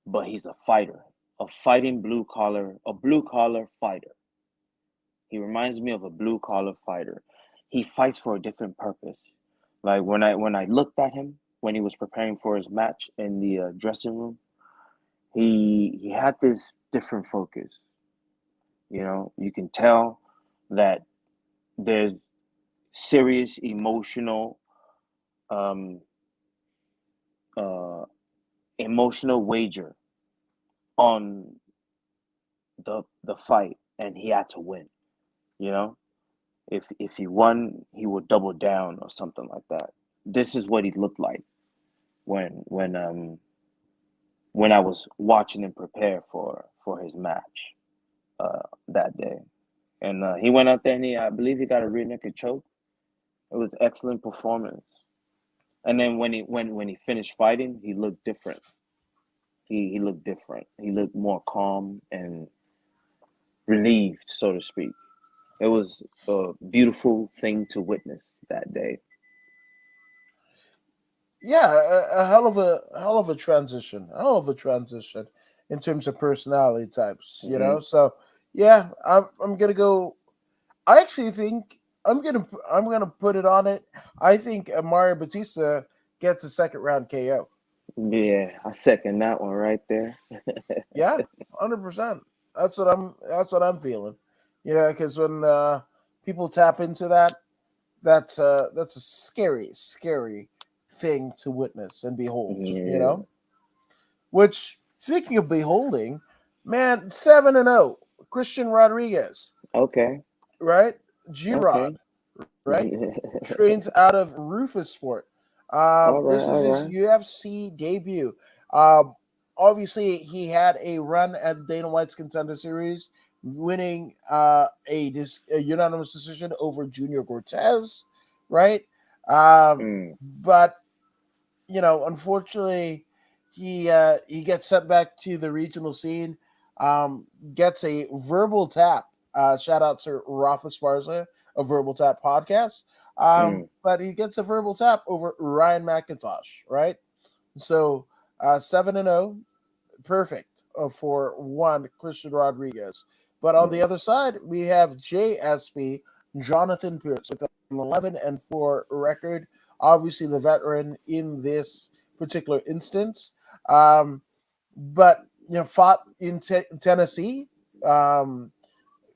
but he's a fighter, a blue collar fighter. He reminds me of a blue collar fighter. He fights for a different purpose. Like when I looked at him when he was preparing for his match in the dressing room, he had this different focus. You know, you can tell that there's serious um, uh, emotional wager on the fight, and he had to win. You know, if he won, he would double down or something like that. This is what he looked like when when um when I was watching him prepare for his match that day. And he went out there and I believe he got a rear naked choke. It was excellent performance. And then when he finished fighting, he looked different. He looked different. He looked more calm and relieved, so to speak. It was a beautiful thing to witness that day. yeah, a hell of a transition, in terms of personality types. Hmm. So yeah, I'm gonna go. I actually think I'm gonna put it on it. I think Mario Batista gets a second round KO. Yeah, I second that one right there. Yeah, 100%. That's what I'm feeling. Because when people tap into that, that's a scary thing to witness and behold. Yeah. Which, speaking of beholding, man, 7-0, Christian Rodriguez, Okay. right? G Rod, Okay. right? Trains out of Rufus Sport. All right. This is All his right. UFC debut. Um, Obviously, he had a run at Dana White's Contender Series, winning a unanimous decision over Junior Cortez, right? Mm. But unfortunately, he gets sent back to the regional scene. Gets a verbal tap. Shout out to Rafa Sparza of Verbal Tap Podcast. Mm. But he gets a verbal tap over Ryan McIntosh, right? So 7-0, perfect for one Christian Rodriguez. But on the Mm. other side, we have JSP Jonathan Pierce with an 11-4 record. Obviously, the veteran in this particular instance, um, but fought in Tennessee. Um,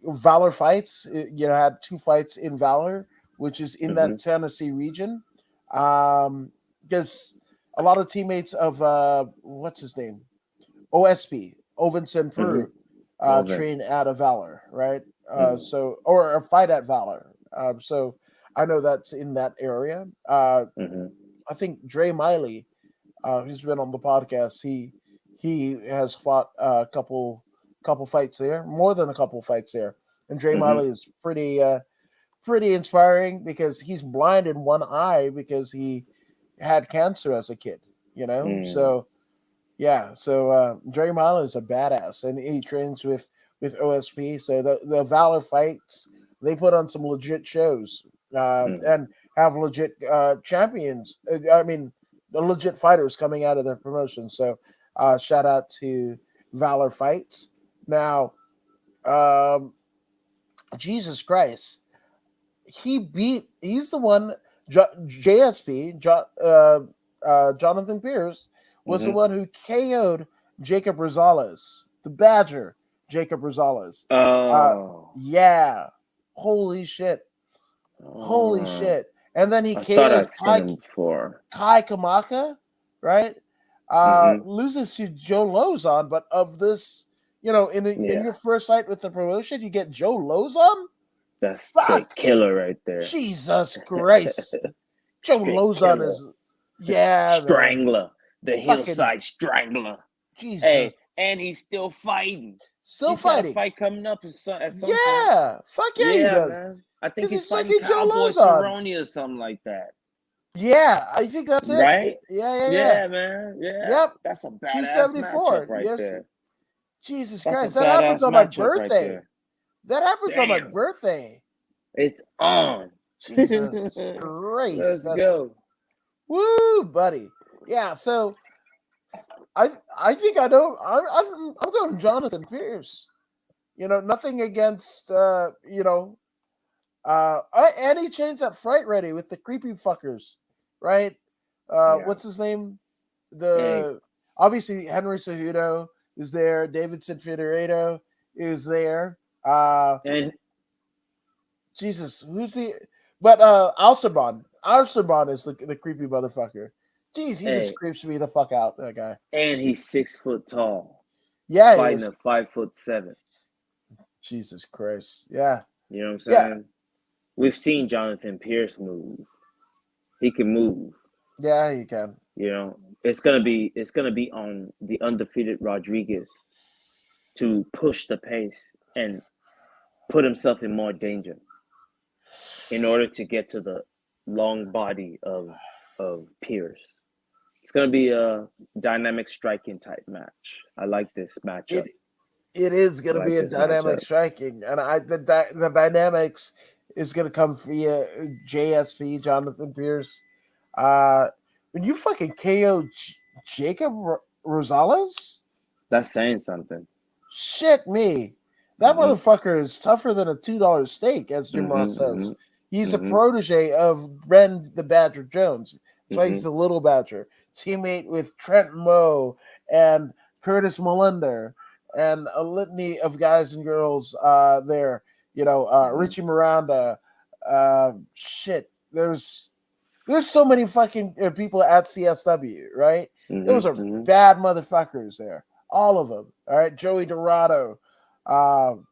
Valor fights. Had two fights in Valor, which is in that Mhm. Tennessee region. Because a lot of teammates of what's his name, OSP, Ovinson Mhm. Peru, Over. train out of Valor, right? Mm. Or fight at Valor. So I know that's in that area. Mhm. I think Dre Miley, who's been on the podcast, he has fought a couple fights there, more than a couple fights there. And Dre Mhm. Miley is pretty inspiring because he's blind in one eye because he had cancer as a kid. Mm. So yeah, so Dre Miley is a badass, and he trains with OSP. So the Valor fights, they put on some legit shows, Mhm. and have legit champions. I mean, the legit fighters coming out of their promotion. So shout out to Valor Fights. Now, um, Jesus Christ, he's the one. JSP Jonathan Pierce was the Mhm. one who KO'd Jacob Rosales, the Badger. Jacob Rosales. Uh, Oh. yeah, holy shit, holy Oh. shit. And then he I thought KOs I'd seen him before. Kai Kamaka, right? Mhm. Loses to Joe Lozon, but of this, in Yeah. your first fight with the promotion, you get Joe Lozon. That's straight Fuck, killer right there. Jesus Christ. Joe Straight Lozon killer. is, yeah, man. Strangler. The Fucking hillside strangler. Jesus. Hey, and he's still fighting. Still He's got a fighting. fight coming up at some point. Yeah. Fuck yeah, he Yeah, does. man. I think Because he's he's fighting fucking Joe Cowboy Lozon. Cerrone or something like that. Yeah, I think that's it. Right? Yeah. Yeah, man. Yeah. Yep. That's a badass matchup 274. right UFC. there. Jesus That's a Christ, that happens badass on my matchup right birthday. there. That happens on my Damn, birthday. it's on. Jesus Christ, Let's that's go. woo, buddy. Yeah, so I think I know. I'm going Jonathan Pierce. Nothing against and he changed that Fright Ready with the creepy fuckers, right? Yeah. What's his name? Hey, The Obviously Henry Cejudo is there. Davidson Figueiredo is there. and Jesus, who's the? But Alceban is the creepy motherfucker. Jeez, he just hey, creeps me the fuck out. That guy. and he's 6 foot tall, Yeah, he fighting is. a 5'7". Jesus Christ. Yeah, You know what I'm yeah, saying? We've seen Jonathan Pierce move. He can move. yeah. He can. You know, it's gonna be on the undefeated Rodriguez to push the pace and put himself in more danger in order to get to the long body of Pierce. It's gonna be a dynamic striking type match. I like this matchup. It it is I going to like be a this dynamic matchup. striking, and the dynamics is going to come via JSP Jonathan Pierce. Uh, when you fucking KO Jacob Rosales, That's saying something. shit me, that Mm-hmm. motherfucker is tougher than a $2 steak, as Jamal Mm-hmm. says. He's a Mm-hmm. protege of Bren the Badger Jones. That's why Mm-hmm. he's the little Badger. Teammate with Trent Moe and Curtis Molinder and a litany of guys and girls there. Mm-hmm. Richie Miranda. Shit, there's so many fucking people at CSW, right? Those are Mm-hmm. bad motherfuckers there. All of them. All right. Joey Dorado. Um,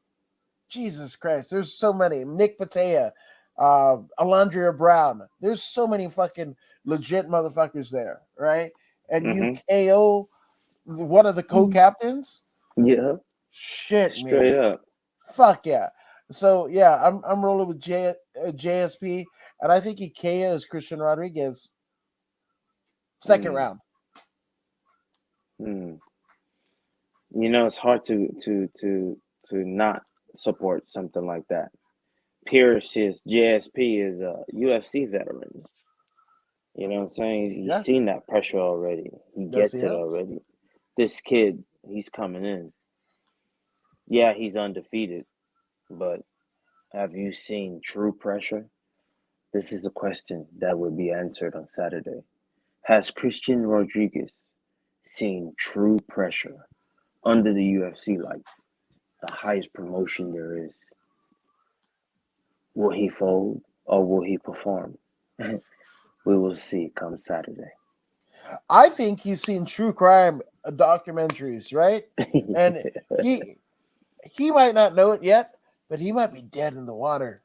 Jesus Christ. There's so many. Nick Patea. Alondria Brown. There's so many fucking legit motherfuckers there, right? And you Mm-hmm. KO one of the co-captains? Yeah, Shit, straight me. up. Fuck yeah. So yeah, I'm rolling with JSP, and I think he KOs Christian Rodriguez second Mm. round. Mm. It's hard to not support something like that. Pierce is JSP is a UFC veteran. You know what I'm saying? He's Yeah, seen that pressure already. He yes, he gets it has. already. This kid, he's coming in. Yeah, he's undefeated, but have you seen true pressure? This is a question that will be answered on Saturday. Has Christian Rodriguez seen true pressure under the UFC, like the highest promotion there is? Will he fold or will he perform? We will see come Saturday. I think he's seen true crime documentaries, right? And he might not know it yet, but he might be dead in the water.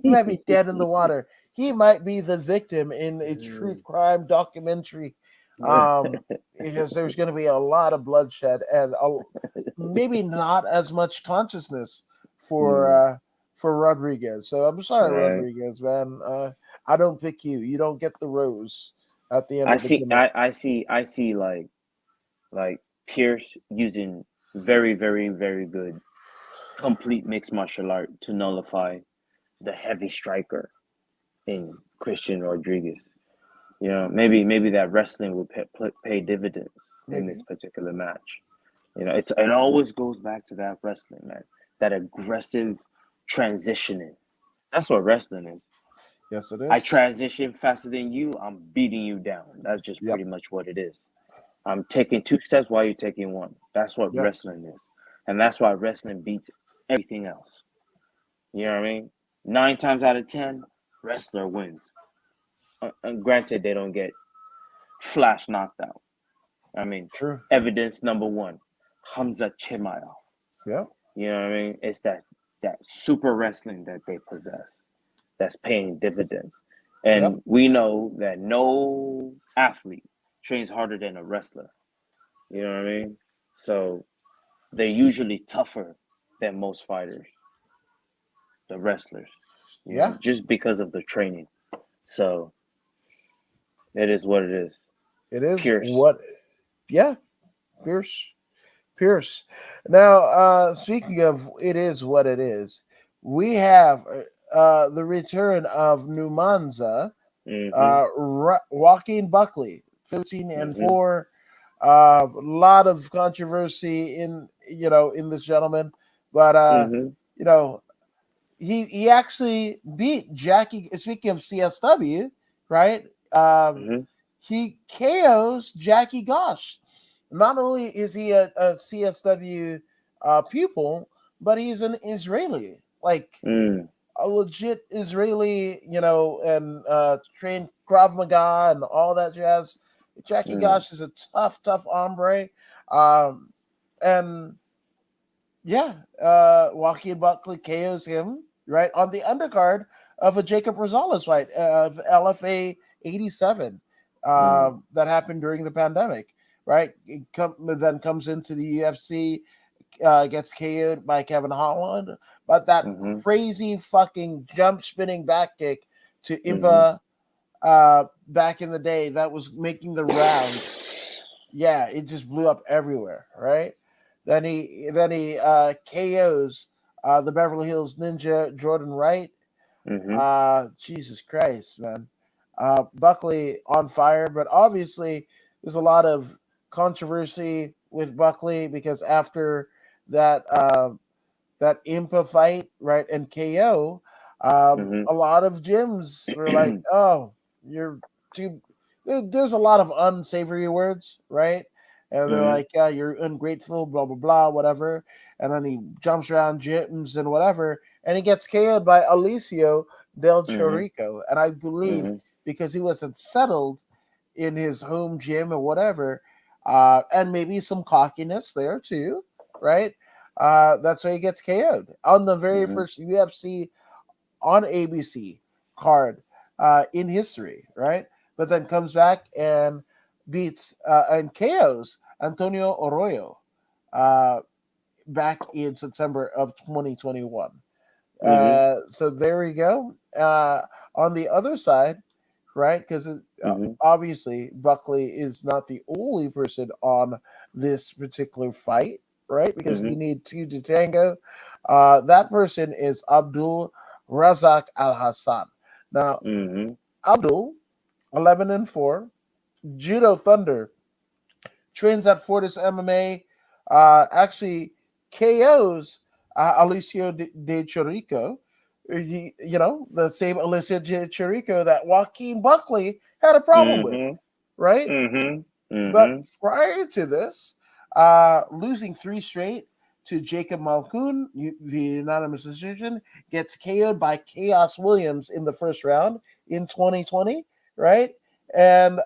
He might be dead in the water. He might be the victim in a true crime documentary. Because there's going to be a lot of bloodshed and maybe not as much consciousness for Mm, Rodriguez. So I'm sorry, right. Rodriguez, man. I don't pick you. You don't get the rose at the end I of the see. gimmick. I see. Like Pierce using very, very, very good complete mixed martial art to nullify the heavy striker in Christian Rodriguez. Maybe that wrestling will pay dividends in this Maybe. particular match. It always goes back to that wrestling, man. That aggressive transitioning. That's what wrestling is. Yes, it I is. transition faster than you. I'm beating you down. That's just Yep. pretty much what it is. I'm taking 2 steps while you're taking one. That's what Yep. wrestling is, and that's why wrestling beats everything else. You know what I mean? 9 times out of 10, wrestler wins. And granted, they don't get flash knocked out. I mean, True. evidence number one, Hamza Chimaev. Yep. You know what I mean? It's that super wrestling that they possess that's paying dividends. Yep. And we know that no athlete trains harder than a wrestler. You know what I mean? So they're usually tougher than most fighters, the wrestlers, Yeah. just because of the training. So it is what it is. It is Pierce. what. Yeah. Pierce. Pierce. Now, speaking of it is what it is, we have the return of Numanza, Mm-hmm. Joaquin Buckley, 13 and Mm-hmm. 4. A lot of controversy in this gentleman, but Mm-hmm. you know, he actually beat Jackie. Speaking of CSW, right? Mm-hmm. He KOs Jackie Gosh. Not only is he a CSW pupil, but he's an Israeli, like Mm. a legit Israeli, and trained Krav Maga and all that jazz. Jackie Mm. Gosh is a tough, tough hombre. Um, and yeah, Joaquin Buckley KOs him right on the undercard of a Jacob Rosales fight of LFA 87 Mm. that happened during the pandemic. Right, then comes into the UFC, gets KO'd by Kevin Holland, but that Mm-hmm. crazy fucking jump spinning back kick to Mm-hmm. Impa back in the day that was making the round, yeah, it just blew up everywhere, right? Then he KOs the Beverly Hills Ninja Jordan Wright. Mm-hmm. Jesus Christ, man. Buckley on fire, but obviously there's a lot of controversy with Buckley because after that that Impa fight, right, and KO, Mm-hmm. a lot of gyms were like, "Oh, you're too." There's a lot of unsavory words, right? And they're Mm-hmm. like, "Yeah, you're ungrateful," blah blah blah, whatever. And then he jumps around gyms and whatever, and he gets KO'd by Alicio Del Mm-hmm. Chorico. And I believe Mm-hmm. because he wasn't settled in his home gym or whatever, and maybe some cockiness there too, right? That's why he gets KO'd on the very Mm-hmm. first UFC on ABC card in history, right? But then comes back and beats and KOs Antonio Arroyo uh, back in September of 2021. Mm-hmm. So there we go. On the other side, right? Because Mm-hmm. obviously Buckley is not the only person on this particular fight, right? Because Mm-hmm. you need two to tango. That person is Abdul Razak Al Hassan. Now, Mm-hmm. Abdul, 11 and 4, Judo Thunder, trains at Fortis MMA, actually KOs Alicio de Chirico. The same Alicio de Chirico that Joaquin Buckley had a problem with, Mm-hmm. right? Mm-hmm. But Mm-hmm. prior to this, losing three straight to Jacob Malkoun, the unanimous decision, gets KO'd by Chaos Williams in the first round in 2020, right? And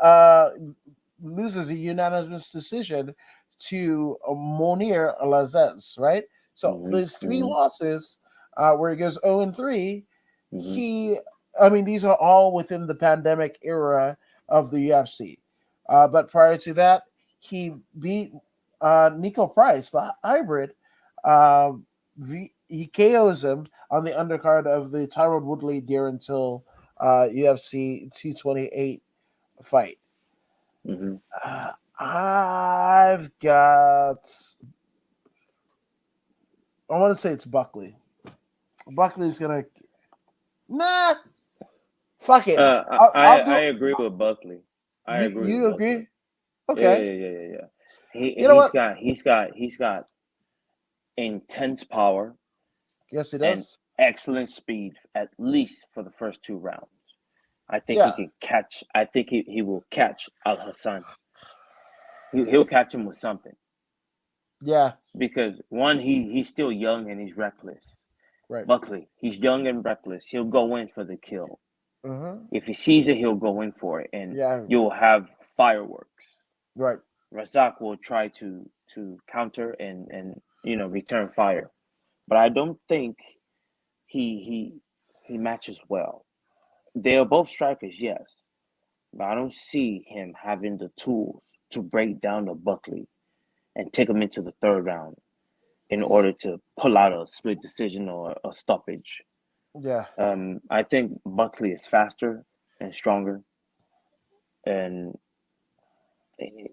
loses a unanimous decision to Monir Lazez, right? So there's three Mm-hmm. losses where he goes 0 and 3. Mm-hmm. I mean, these are all within the pandemic era of the UFC. But prior to that, he beat Nico Price, the hybrid. He KOs him on the undercard of the Tyrone Woodley Darren Till UFC 228 fight. Mm-hmm. I've got. I want to say it's Buckley. Buckley's gonna. Nah, fuck it. I'll I do. agree with Buckley. I agree with You Buckley. agree? Yeah, yeah, Okay. yeah, yeah, yeah. You know what? He's got intense power Yes, he and does. excellent speed, at least for the first two rounds. I think he Yeah, can catch. I think he will catch Al Hassan. He'll catch him with something yeah, because one, he's still young and he's reckless. right. Buckley, he's young and reckless. He'll go in for the kill. Mm-hmm. If he sees it, he'll go in for it, and Yeah, you'll have fireworks. right. Razak will try to counter and return fire, but I don't think he he he matches well. They are both strikers, yes, but I don't see him having the tools to break down the Buckley and take him into the third round in order to pull out a split decision or a stoppage. Yeah, I think Buckley is faster and stronger, and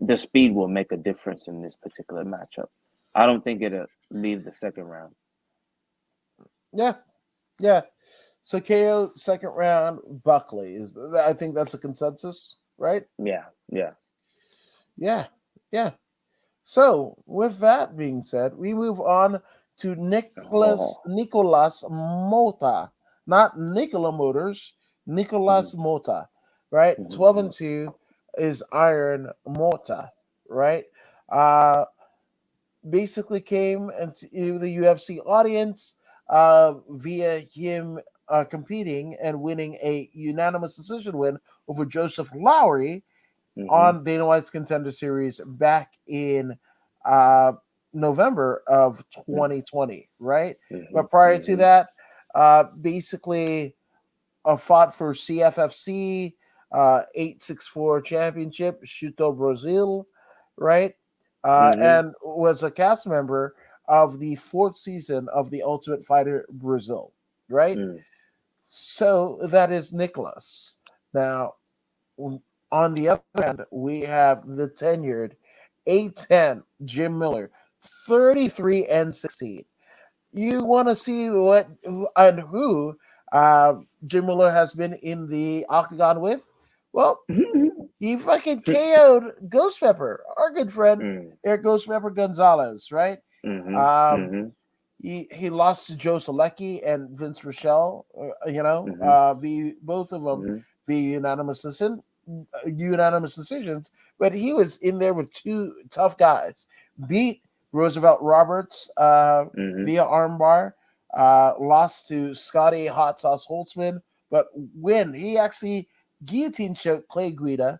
the speed will make a difference in this particular matchup. I don't think it'll leave the second round. Yeah, yeah. So KO second round Buckley is. I think that's a consensus, right? Yeah, yeah. Yeah, yeah. So with that being said, we move on to Oh. Nicolas Mota, not Nikola Motors, Mm-hmm, Nicolas Mota, right? 12-2 is Iron Mota, right? Uh, Basically came into the UFC audience via him competing and winning a unanimous decision win over Joseph Lowry mm-hmm, on Dana White's Contender Series back in uh, November of 2020, right? mm-hmm, But prior to mm-hmm, that, basically fought for CFFC 864 Championship, Chuto Brazil, right? mm-hmm, And was a cast member of the fourth season of The Ultimate Fighter Brazil, right? mm-hmm, So that is Nicholas. Now, on the other hand, we have the tenured A10 Jim Miller, 33-16. You want to see who Jim Miller has been in the octagon with? Well, mm-hmm, he fucking KO'd Ghost Pepper, our good friend mm-hmm, Eric Ghost Pepper Gonzalez, right? mm-hmm, Um, mm-hmm, he lost to Joe Selecki and Vince Rochelle, the both of them mm-hmm, via unanimous decisions. But he was in there with two tough guys. Beat Roosevelt Roberts mm-hmm, via armbar. Lost to Scotty Hot Sauce Holtzman, but he actually guillotine choked Clay Guida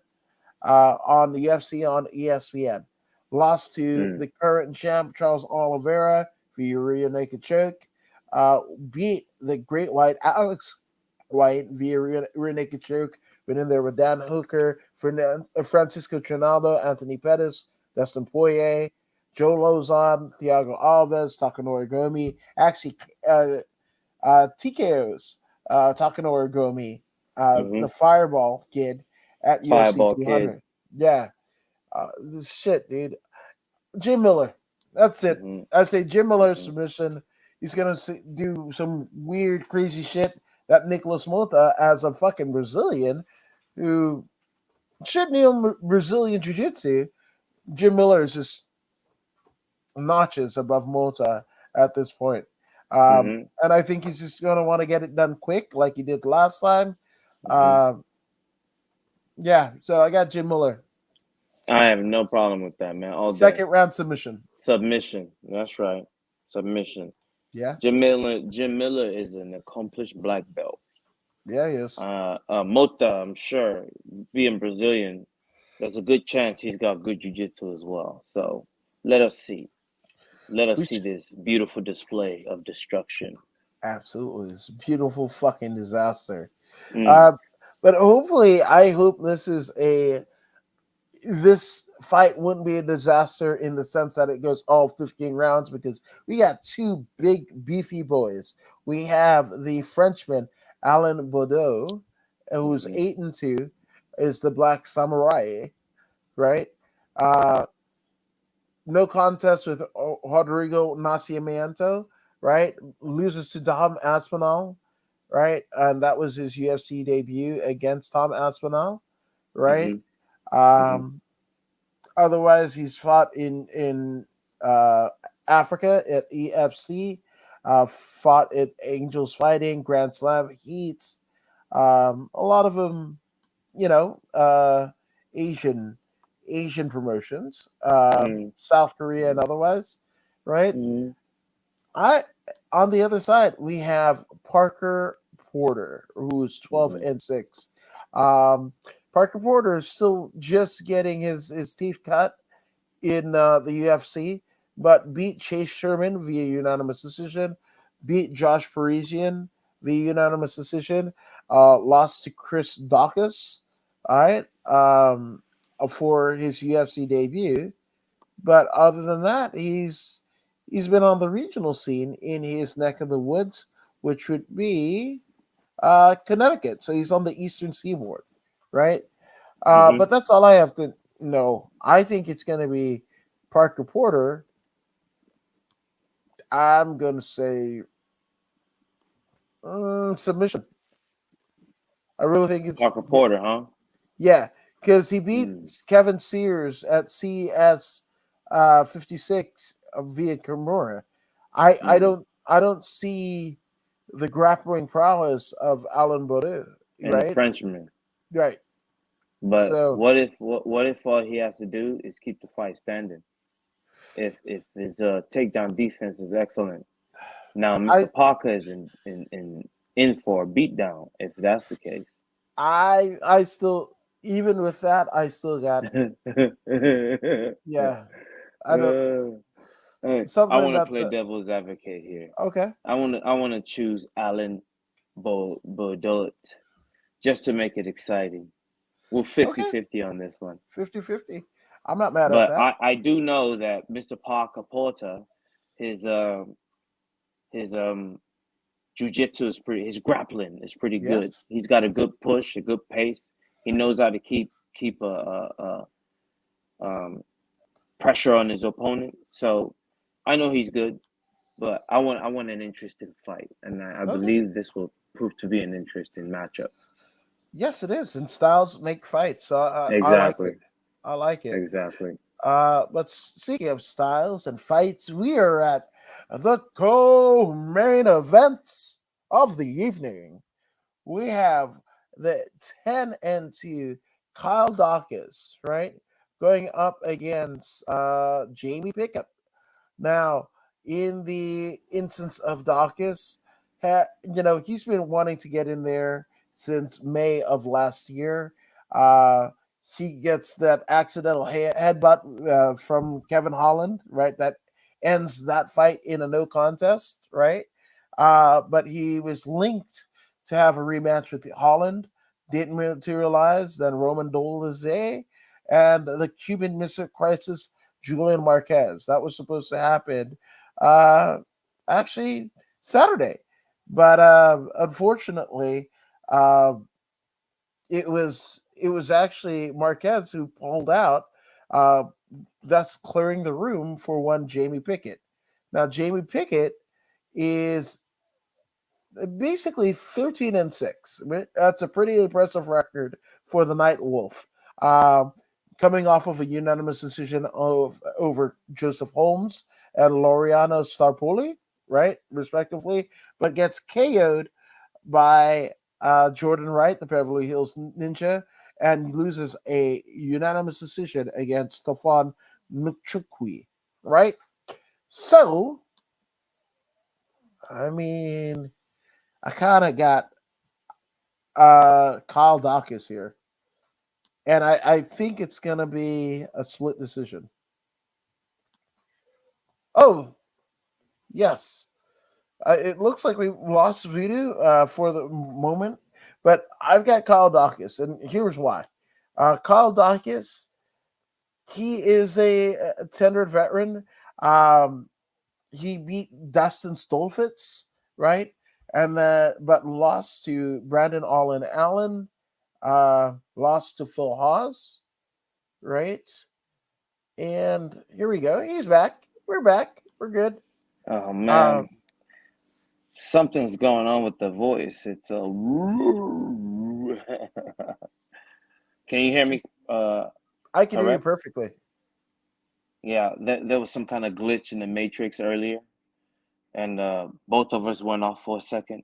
on the UFC on ESPN. Lost to mm-hmm, the current champ Charles Oliveira via rear naked choke. Beat the great white Alex White via rear naked choke. Been in there with Dan Hooker, Francisco Trinaldo, Anthony Pettis, Dustin Poirier, Joe Lozon, Thiago Alves, Takanori Gomi. Actually, TKOs, Takanori Gomi, mm-hmm. the Fireball kid at UFC Fireball kid. 200. Yeah, this shit, dude. Jim Miller. That's it. Mm-hmm, I say Jim Miller's mm-hmm, submission. He's gonna do some weird, crazy shit that Nicolas Mota, as a fucking Brazilian who should know Brazilian Jiu Jitsu, Jim Miller is just notches above Mota at this point. mm-hmm, And I think he's just gonna want to get it done quick, like he did last time. mm-hmm. Um, yeah, so I got Jim Miller. I have no problem with that, man. All day. Second round submission. Submission. That's right. Submission. Yeah, Jim Miller is an accomplished black belt. yeah, he is. Mota, I'm sure, being Brazilian, there's a good chance he's got good jiu-jitsu as well. So let us see. Let us We see this beautiful display of destruction. absolutely, it's a beautiful fucking disaster. Mm, Uh, but hopefully, I hope this fight wouldn't be a disaster in the sense that it goes all 15 rounds, because we got two big beefy boys. We have the Frenchman Alain Baudot, who's mm-hmm, 8-2, is the Black Samurai, right? Uh, no contest with Rodrigo Nascimento, right? Loses to Dom Aspinall, right? And that was his UFC debut against Tom Aspinall, right? mm-hmm, mm-hmm, Um, Otherwise, he's fought in Africa at EFC, fought at Angels Fighting, Grand Slam Heats. A lot of them, you know, Asian Asian promotions, South Korea and otherwise, right? mm-hmm, I On the other side we have Parker Porter, who's 12 mm-hmm, and 6. Um, Parker Porter is still just getting his teeth cut in the UFC, but beat Chase Sherman via unanimous decision, beat Josh Parisian via unanimous decision, lost to Chris Dawkins, all right, for his UFC debut. But other than that, he's been on the regional scene in his neck of the woods, which would be Connecticut. So he's on the Eastern Seaboard, right? mm-hmm. But that's all I have to know. I think it's going to be Parker Porter I'm gonna say submission. I really think it's Parker Porter, huh? yeah, because he beat Mm, Kevin Sears at CS 56 via Kimura. mm. I don't see the grappling prowess of Alan Baudou, And the right? Frenchman. Right. But So what if all he has to do is keep the fight standing? If his takedown defense is excellent. Now I Mr. Parker is in for a beatdown if that's the case. I still even with that I still got yeah. I don't I something want to about play the devil's advocate here. okay. I want to choose Alan Bodot just to make it exciting. We're Okay. 50-50 on this one. 50-50. I'm not mad at But that. I do know that Mr. Parker Porter, his his jujitsu is pretty. His grappling is pretty good. Yes. He's got a good push, a good pace. He knows how to keep pressure on his opponent. So I know he's good, but I want an interesting fight, and I Okay. believe this will prove to be an interesting matchup. Yes, it is. And styles make fights. So I like it. Exactly, I like it. exactly. But speaking of styles and fights, we are at the co-main events of the evening. We have the 10 and 2 Kyle Dawkins, right? Going up against Jamie Pickett. Now, in the instance of Dawkins, he's been wanting to get in there since May of last year. Uh, he gets that accidental headbutt from Kevin Holland, right? That ends that fight in a no contest, right? But he was linked to have a rematch with Holland, didn't materialize. Then Roman Dolezay and the Cuban Missile Crisis Julian Marquez. That was supposed to happen uh, actually Saturday, but unfortunately, uh, it was actually Marquez who pulled out, uh, thus clearing the room for one Jamie Pickett. Now Jamie Pickett is basically 13 and 6. That's a pretty impressive record for the Night Wolf. Um, Coming off of a unanimous decision over Joseph Holmes and Laureano Starpoli, right, respectively, but gets KO'd by Jordan Wright, the Beverly Hills Ninja, and loses a unanimous decision against Stefan Nchukwi, right? So, I mean, I kind of got Kyle Dawkins here, and I think it's gonna be a split decision. Oh yes, it looks like we lost Voodoo for the moment, but I've got Kyle Dawkins, and here's why. Kyle Dawkins, he is a tenured veteran. Um, he beat Dustin Stolfitz, right, and but lost to Brandon Allen Allen, lost to Phil Hawes, right? And here we go. He's back. We're back. We're good. Oh Uh, man, something's going on with the voice. It's a. Can you hear me? I can hear you Correct. perfectly. Yeah, there was some kind of glitch in the matrix earlier, and both of us went off for a second.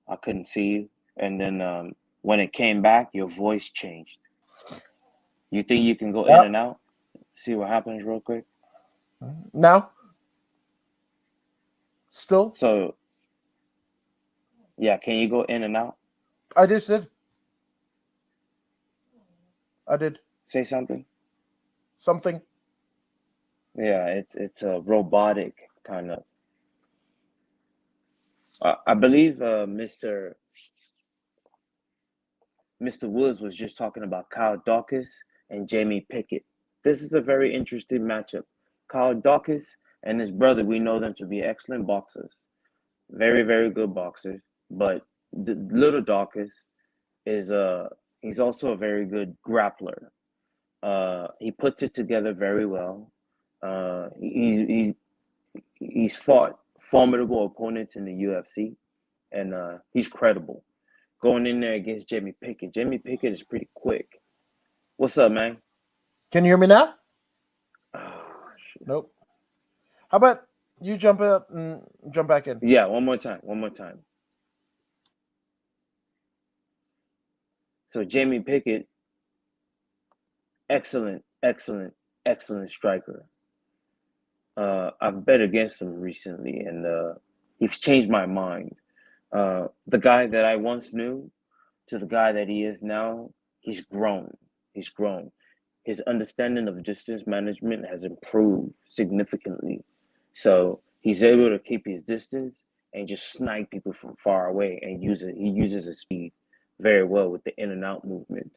I couldn't see you, and then when it came back, your voice changed. You think you can go in Yep. and out? See what happens real quick. Now, still, So yeah, can you go in and out? I just did. I did Say something. something. Yeah, it's a robotic kind of. I believe Mr. Woods was just talking about Kyle Dawkins and Jamie Pickett. This is a very interesting matchup. Kyle Dawkins and his brother, we know them to be excellent boxers, very very good boxers. But the little Dawkins is he's also a very good grappler. He puts it together very well. He's fought formidable opponents in the UFC, and he's credible. Going in there against Jamie Pickett. Jamie Pickett is pretty quick. What's up, man? Can you hear me now? Oh, shit. Nope. How about you jump out and jump back in? Yeah, one more time. One more time. So Jamie Pickett, excellent, excellent, excellent striker. I've bet against him recently, and he's changed my mind. The guy that I once knew to the guy that he is now, he's grown. He's grown. His understanding of distance management has improved significantly. So he's able to keep his distance and just snipe people from far away and use it. He uses his speed very well with the in and out movement.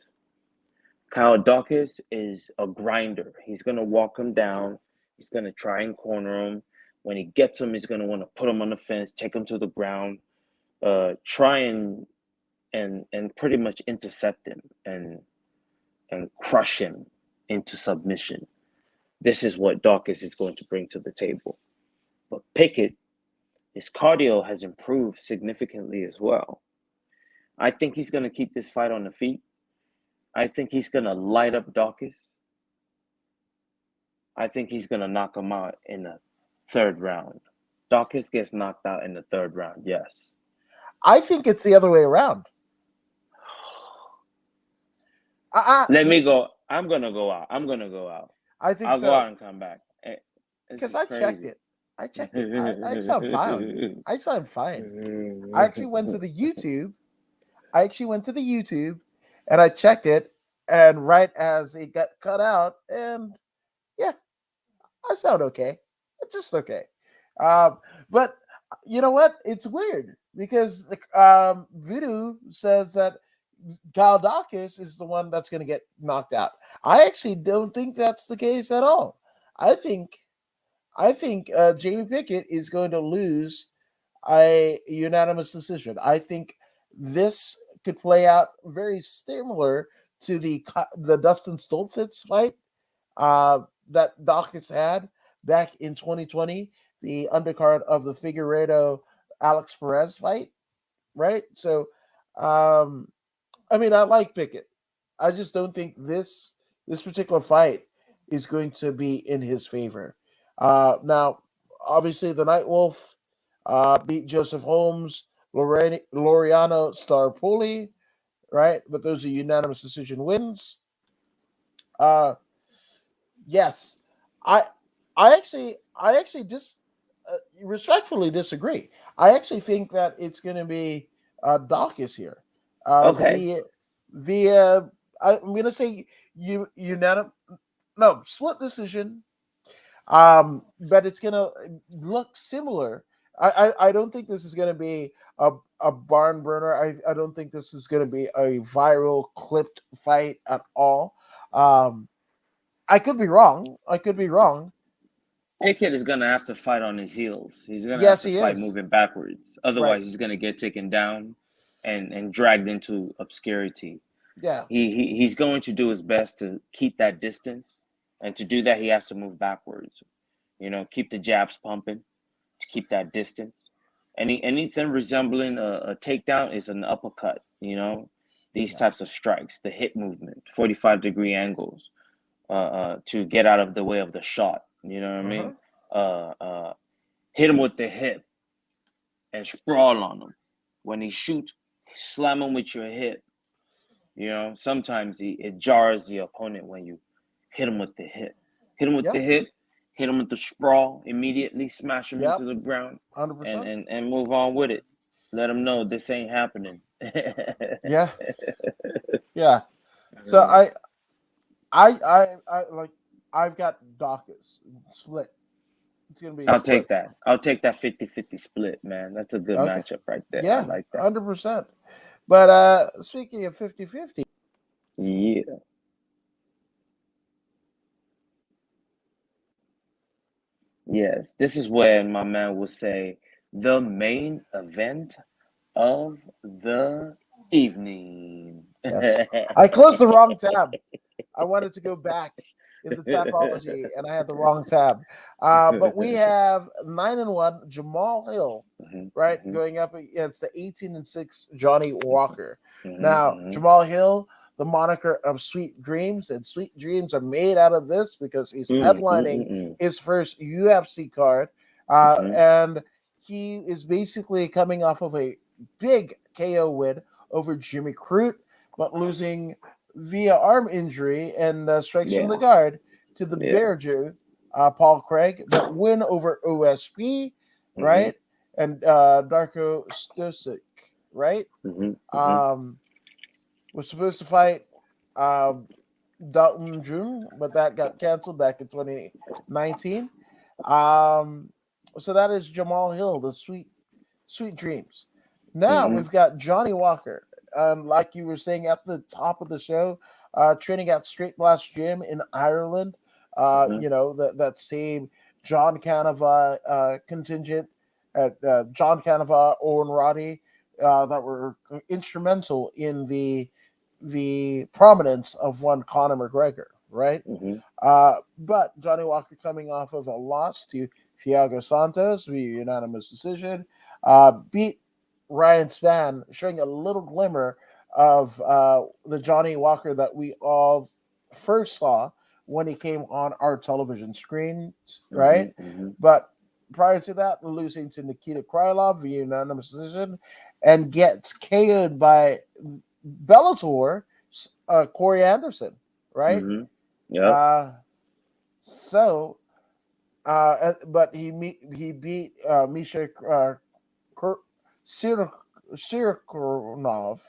Kyle Darkis is a grinder. He's gonna walk him down. He's gonna try and corner him. When he gets him, he's gonna want to put him on the fence, take him to the ground, try and pretty much intercept him and crush him into submission. This is what Darkis is going to bring to the table. But Pickett, his cardio has improved significantly as well. I think he's going to keep this fight on the feet. I think he's going to light up Darkis. I think he's going to knock him out in the third round. Darkis gets knocked out in the third round, yes. I think it's the other way around. Let me go. I'm going to go out. I'm going to go out. I think I'll so. go out and come back. Because I checked it. I checked it. I sound fine. I sound fine. I actually went to the YouTube. And I checked it. And right as it got cut out, and yeah, I sound okay. It's just okay. But you know what? It's weird because Voodoo says that Kyle Darkis is the one that's going to get knocked out. I actually don't think that's the case at all. I think Jamie Pickett is going to lose a unanimous decision. I think this could play out very similar to the Dustin Stoltzfus fight that Darkis had back in 2020, the undercard of the Figueiredo Alex Perez fight, right? So, I mean, I like Pickett. I just don't think this particular fight is going to be in his favor. Now, obviously, the Night Wolf beat Joseph Holmes, Laureano Starpoli, right? But those are unanimous decision wins. Yes, I actually just respectfully disagree. I actually think that it's going to be Darkis here. Okay. Via I'm going to say unanimous, no, split decision. But it's going to look similar. I don't think this is going to be a barn burner. I don't think this is going to be a viral clipped fight at all. I could be wrong. Pickett is going to have to fight on his heels. He's going to have Yes, to he fight is. moving backwards. Right. Otherwise, he's going to get taken down and dragged into obscurity. Yeah. He's going to do his best to keep that distance. And to do that, he has to move backwards. You know, keep the jabs pumping to keep that distance. Anything resembling a takedown is an uppercut. You know, these types of strikes, the hip movement, 45-degree angles, to get out of the way of the shot. You know what I mean? Hit him with the hip and sprawl on him. When he shoots, slam him with your hip. You know, sometimes it jars the opponent when you hit him with the hip. Hit him with the hip, hit him with the sprawl immediately, smash him into the ground, 100%. and move on with it. Let him know this ain't happening. Yeah. So I like I've got Darkis split. It's gonna be. I'll take that. I'll take that 50-50 split, man. That's a good matchup right there. Yeah, I like that. 100%. But speaking of 50-50. Yeah. Yes, this is where my man will say the main event of the evening. Yes. I closed the wrong tab. I wanted to go back. in the Tapology, and I had the wrong tab. But we have 9-1 Jamal Hill, Mhm, right, mhm, going up against the 18-6 Johnny Walker. mhm, Now, mhm. Jamal Hill, the moniker of Sweet Dreams, and Sweet Dreams are made out of this because he's Mm, mm, headlining mm, his first UFC card, mhm. and he is basically coming off of a big KO win over Jimmy Crute, but losing via arm injury and strikes from Yeah, the guard to the yeah. Bear Jew, Paul Craig, but win over OSP, Mhm, right? And Darko Stosic, right? mhm, mhm, Um, was supposed to fight um, Dalton June, but that got canceled back in 2019. Um, so that is Jamal Hill, the Sweet Dreams. Now mhm, we've got Johnny Walker. Like you were saying at the top of the show, training at Straight Blast Gym in Ireland. mhm, That same John Canova contingent at John Canova, Owen Roddy, that were instrumental in the prominence of one Conor McGregor, right? mhm, But Johnny Walker coming off of a loss to Thiago Santos via unanimous decision, beat Ryan Spann, showing a little glimmer of the Johnny Walker that we all first saw when he came on our television screens, right? mhm, mhm. But prior to that, losing to Nikita Krylov via unanimous decision and gets KO'd by Bellator, Corey Anderson, right? Mhm. Yep. Uh, so, but he beat Misha Kur- Sir- Sirkunov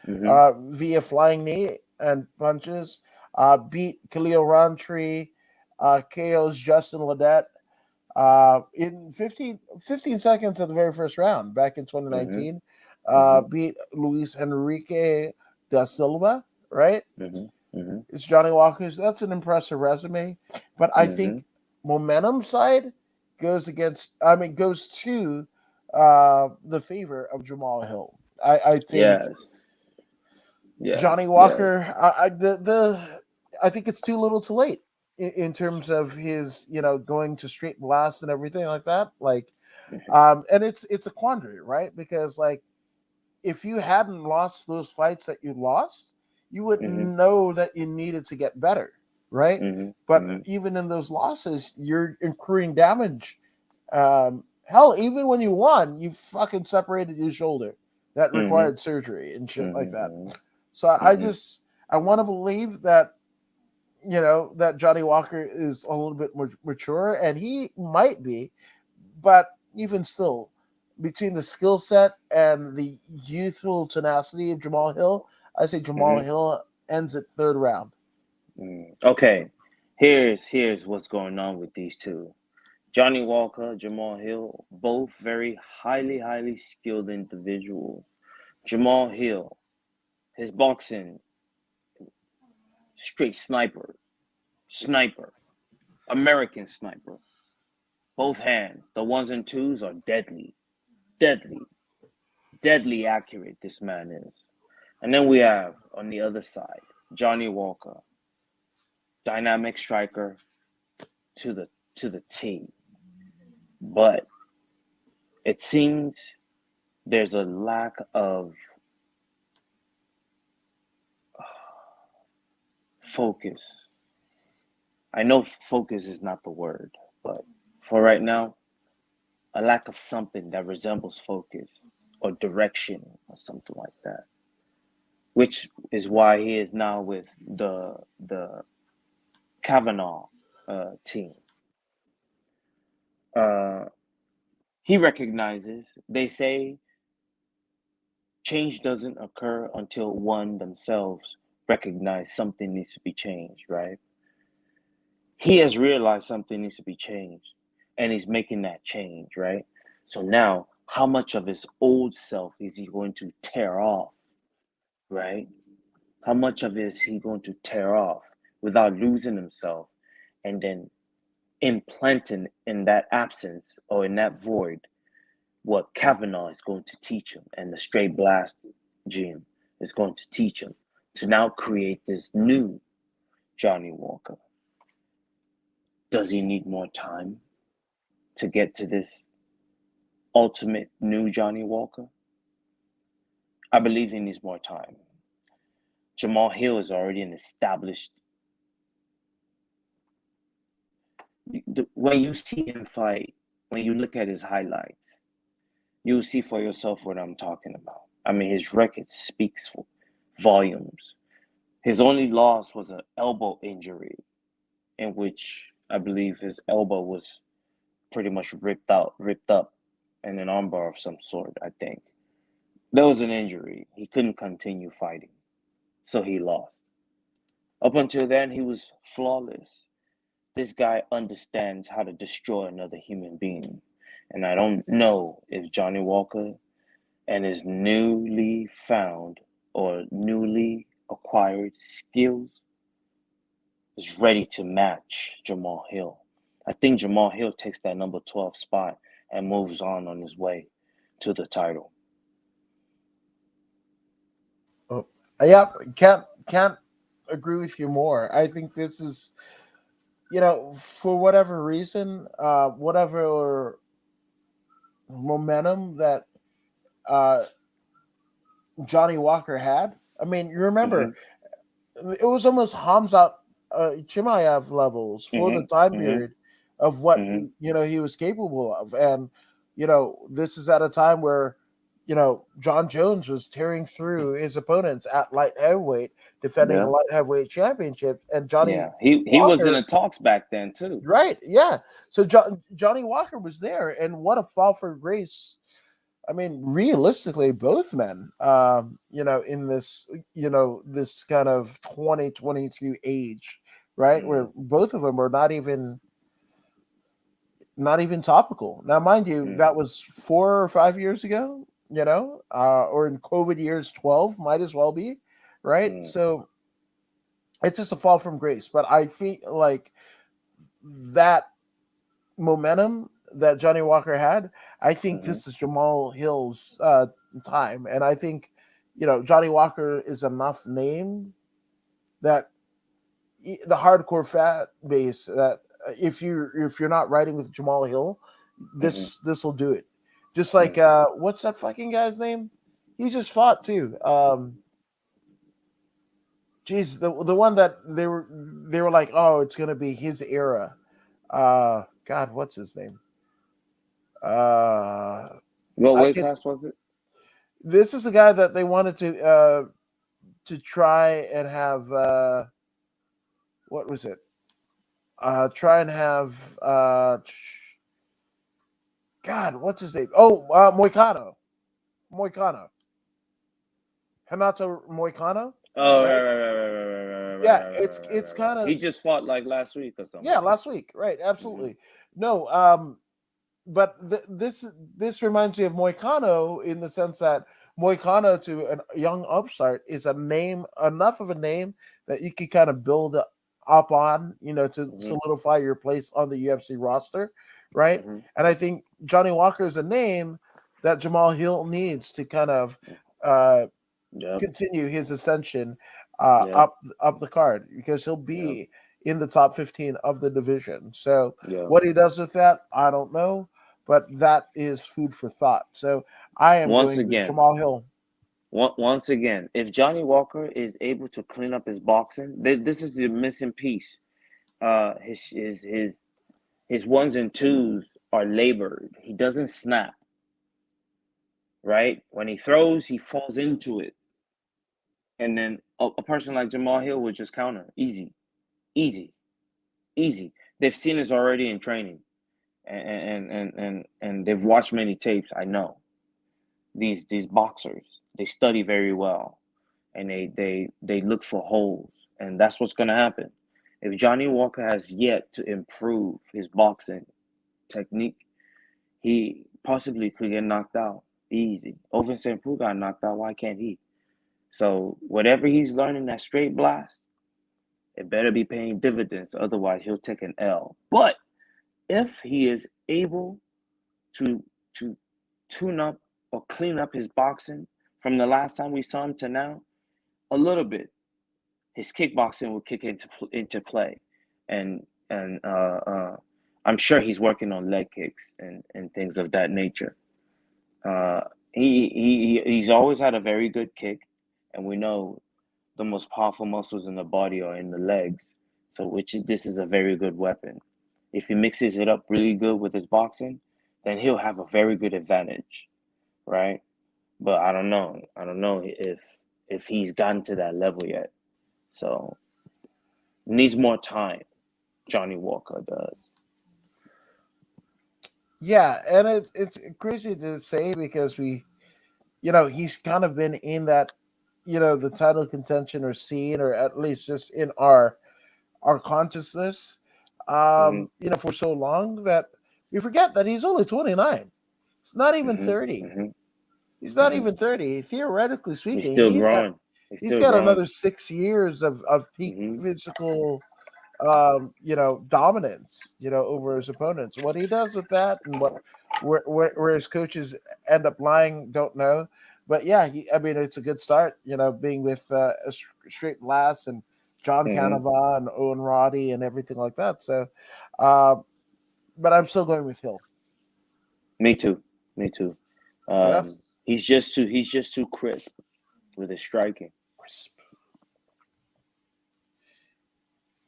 Mhm. via flying knee and punches. Beat Khalil Rountree, KO's Justin Ledette in 15 seconds of the very first round back in Mhm. 2019. Mhm. Beat Luis Enrique da Silva, right? Mhm. Mhm. It's Johnny Walker's. That's an impressive resume, but I think Mhm. momentum side goes to the favor of Jamal Hill. I think Yes. Yes. Johnny Yes. Walker. I think it's too little, too late in terms of his going to straight blast and everything like that. Like, and it's a quandary, right? Because like if you hadn't lost those fights that you lost, you wouldn't Mhm. know that you needed to get better, right? Mhm. But Mhm. even in those losses, you're accruing damage. Hell, even when you won, you fucking separated your shoulder that Mhm. required surgery and shit like that. Mhm. So Mhm. I want to believe that that Johnny Walker is a little bit more mature, and he might be, but even still, between the skill set and the youthful tenacity of Jamal Hill, I say Jamal Mhm. Hill ends at third round. Okay. Here's what's going on with these two. Johnny Walker, Jamal Hill, both very highly skilled individuals. Jamal Hill, his boxing, straight sniper, American sniper. Both hands, the ones and twos are deadly, deadly accurate. This man is. And then we have on the other side Johnny Walker, dynamic striker to the T. But it seems there's a lack of focus. I know focus is not the word, but for right now, a lack of something that resembles focus or direction or something like that. Which is why he is now with the Kavanaugh team. Uh, he recognizes. They say change doesn't occur until one themselves recognize something needs to be changed. Right? He has realized something needs to be changed, and he's making that change. Right? So now, how much of his old self is he going to tear off? Right? How much of it is he going to tear off without losing himself, and then implanting in that absence or in that void what Kavanaugh is going to teach him and the straight blast gene is going to teach him to now create this new Johnny Walker. Does he need more time to get to this ultimate new Johnny Walker? I believe he needs more time. Jamal Hill is already an established. When you see him fight, when you look at his highlights, you'll see for yourself what I'm talking about. I mean, his record speaks for volumes. His only loss was an elbow injury, in which I believe his elbow was pretty much ripped up, and an armbar of some sort, I think. There was an injury. He couldn't continue fighting, so he lost. Up until then, he was flawless. This guy understands how to destroy another human being. And I don't know if Johnny Walker and his newly found or newly acquired skills is ready to match Jamal Hill. I think Jamal Hill takes that number 12 spot and moves on his way to the title. Oh, yeah, can't agree with you more. I think this is, for whatever reason, whatever momentum that uh, Johnny Walker had. I mean, you remember Mm-hmm. it was almost Hamzat Chimaev levels for the Mm-hmm. time Mm-hmm. period of what Mm-hmm. he was capable of, and this is at a time where John Jones was tearing through his opponents at light heavyweight, defending the Yeah. light heavyweight championship, and Johnny Yeah. He was in Walker. the talks back then too. Right, yeah. So Johnny Walker was there, and what a fall for grace. I mean, realistically, both men, in this, this kind of 2022 age, right, Mm-hmm. where both of them are not even topical. Now, mind you, Mm-hmm. that was 4 or 5 years ago, or in COVID years 12, might as well be, right? So it's just a fall from grace. But I feel like that momentum that Johnny Walker had, I think Mm-hmm. this is Jamal Hill's time, and I think Johnny Walker is enough name that the hardcore fat base that if you're not riding with Jamal Hill, Mm-hmm. this will do it. Just like what's that fucking guy's name? He just fought too. Geez, the one that they were like, oh, it's gonna be his era. God, what's his name? Uh, What I weight get class was it? this is the guy that they wanted to try and have what was it? Try and have God, what's his name? Oh, Moicano, Moicano, Hanato Moicano, Oh, right? Yeah, it's kind of he just fought like last week or something. yeah, last week, right? Mm-hmm. Absolutely. No, but this reminds me of Moicano in the sense that Moicano to a young upstart is a name enough of a name that you can kind of build up on, to Mm-hmm. solidify your place on the UFC roster, right? Mm-hmm. And I think Johnny Walker is a name that Jamal Hill needs to kind of uh, Yep. continue his ascension Yep. up the card because he'll Yep. be in the top 15 of the division. So Yep. what he does with that, I don't know, but that is food for thought. So I am Once going with again, Jamal Hill. once again, if Johnny Walker is able to clean up his boxing, this is the missing piece. His ones and twos are labored. He doesn't snap, right? When he throws, he falls into it, and then a person like Jamal Hill would just counter easy, easy, easy. They've seen this already in training, and they've watched many tapes. I know these boxers. They study very well, and they look for holes, and that's what's gonna happen. If Johnny Walker has yet to improve his boxing technique, he possibly could get knocked out easy. Ovin St. Preux got knocked out. Why can't he? So whatever he's learning that straight blast, it better be paying dividends. Otherwise, he'll take an L. But if he is able to to tune up or clean up his boxing from the last time we saw him to now, a little bit, his kickboxing will kick into play, and I'm sure he's working on leg kicks and things of that nature. Uh, he's always had a very good kick, and we know the most powerful muscles in the body are in the legs. So, this is a very good weapon. If he mixes it up really good with his boxing, then he'll have a very good advantage, right? But I don't know. I don't know if he's gotten to that level yet. So needs more time. Johnny Walker does. Yeah, and it's crazy to say because he's kind of been in that, the title contention or scene, or at least just in our consciousness, Mhm. for so long that we forget that he's only 29. He's not even Mhm. 30. Mhm. He's not Mhm. even 30. Theoretically He's speaking, still growing. He's he's still got growing. another 6 years of peak Mhm. physical dominance, over his opponents. What he does with that and where his coaches end up lying, don't know. But yeah, I mean, it's a good start, being with Straight Lass and John Mhm. Canova and Owen Roddy and everything like that. So, uh, but I'm still going with Hill. Me too. Me too. Yes, He's just too crisp with his striking. crisp.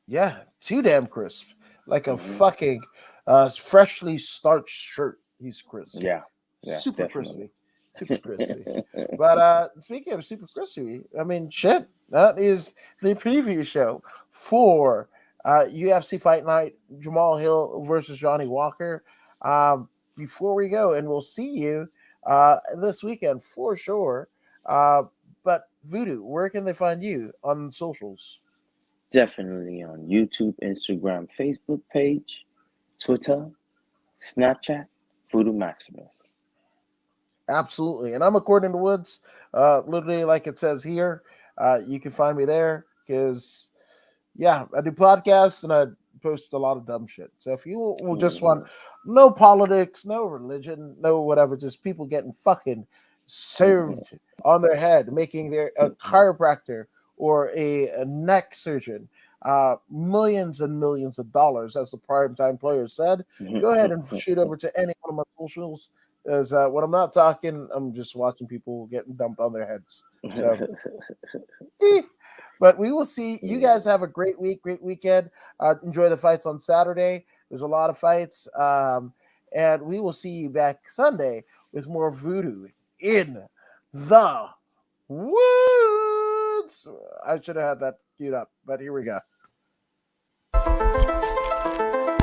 Yeah, too damn crisp, like a Mhm. fucking freshly starched shirt. He's crisp. Yeah. Yeah. Super Definitely. crispy, super crispy. But speaking of super crispy, I mean, shit, that is the preview show for UFC Fight Night, Jamal Hill versus Johnny Walker. Before we go, and we'll see you this weekend for sure. But Voodoo, where can they find you on socials? Definitely on YouTube, Instagram, Facebook page, Twitter, Snapchat, Voodoo Maximus. Absolutely. And I'm according to Woods, literally like it says here. You can find me there because, yeah, I do podcasts and I post a lot of dumb shit. So if you will just want Mhm. no politics, no religion, no whatever, just people getting fucking served on their head, making their a chiropractor or a neck surgeon millions and millions of dollars, as the primetime player said, go ahead and shoot over to any one of my socials. Because when I'm not talking, I'm just watching people getting dumped on their heads. So, but we will see. You guys Yeah. have a great week, great weekend. Enjoy the fights on Saturday. There's a lot of fights. And we will see you back Sunday with more voodoo in the woods. I should have had that queued up, but here we go.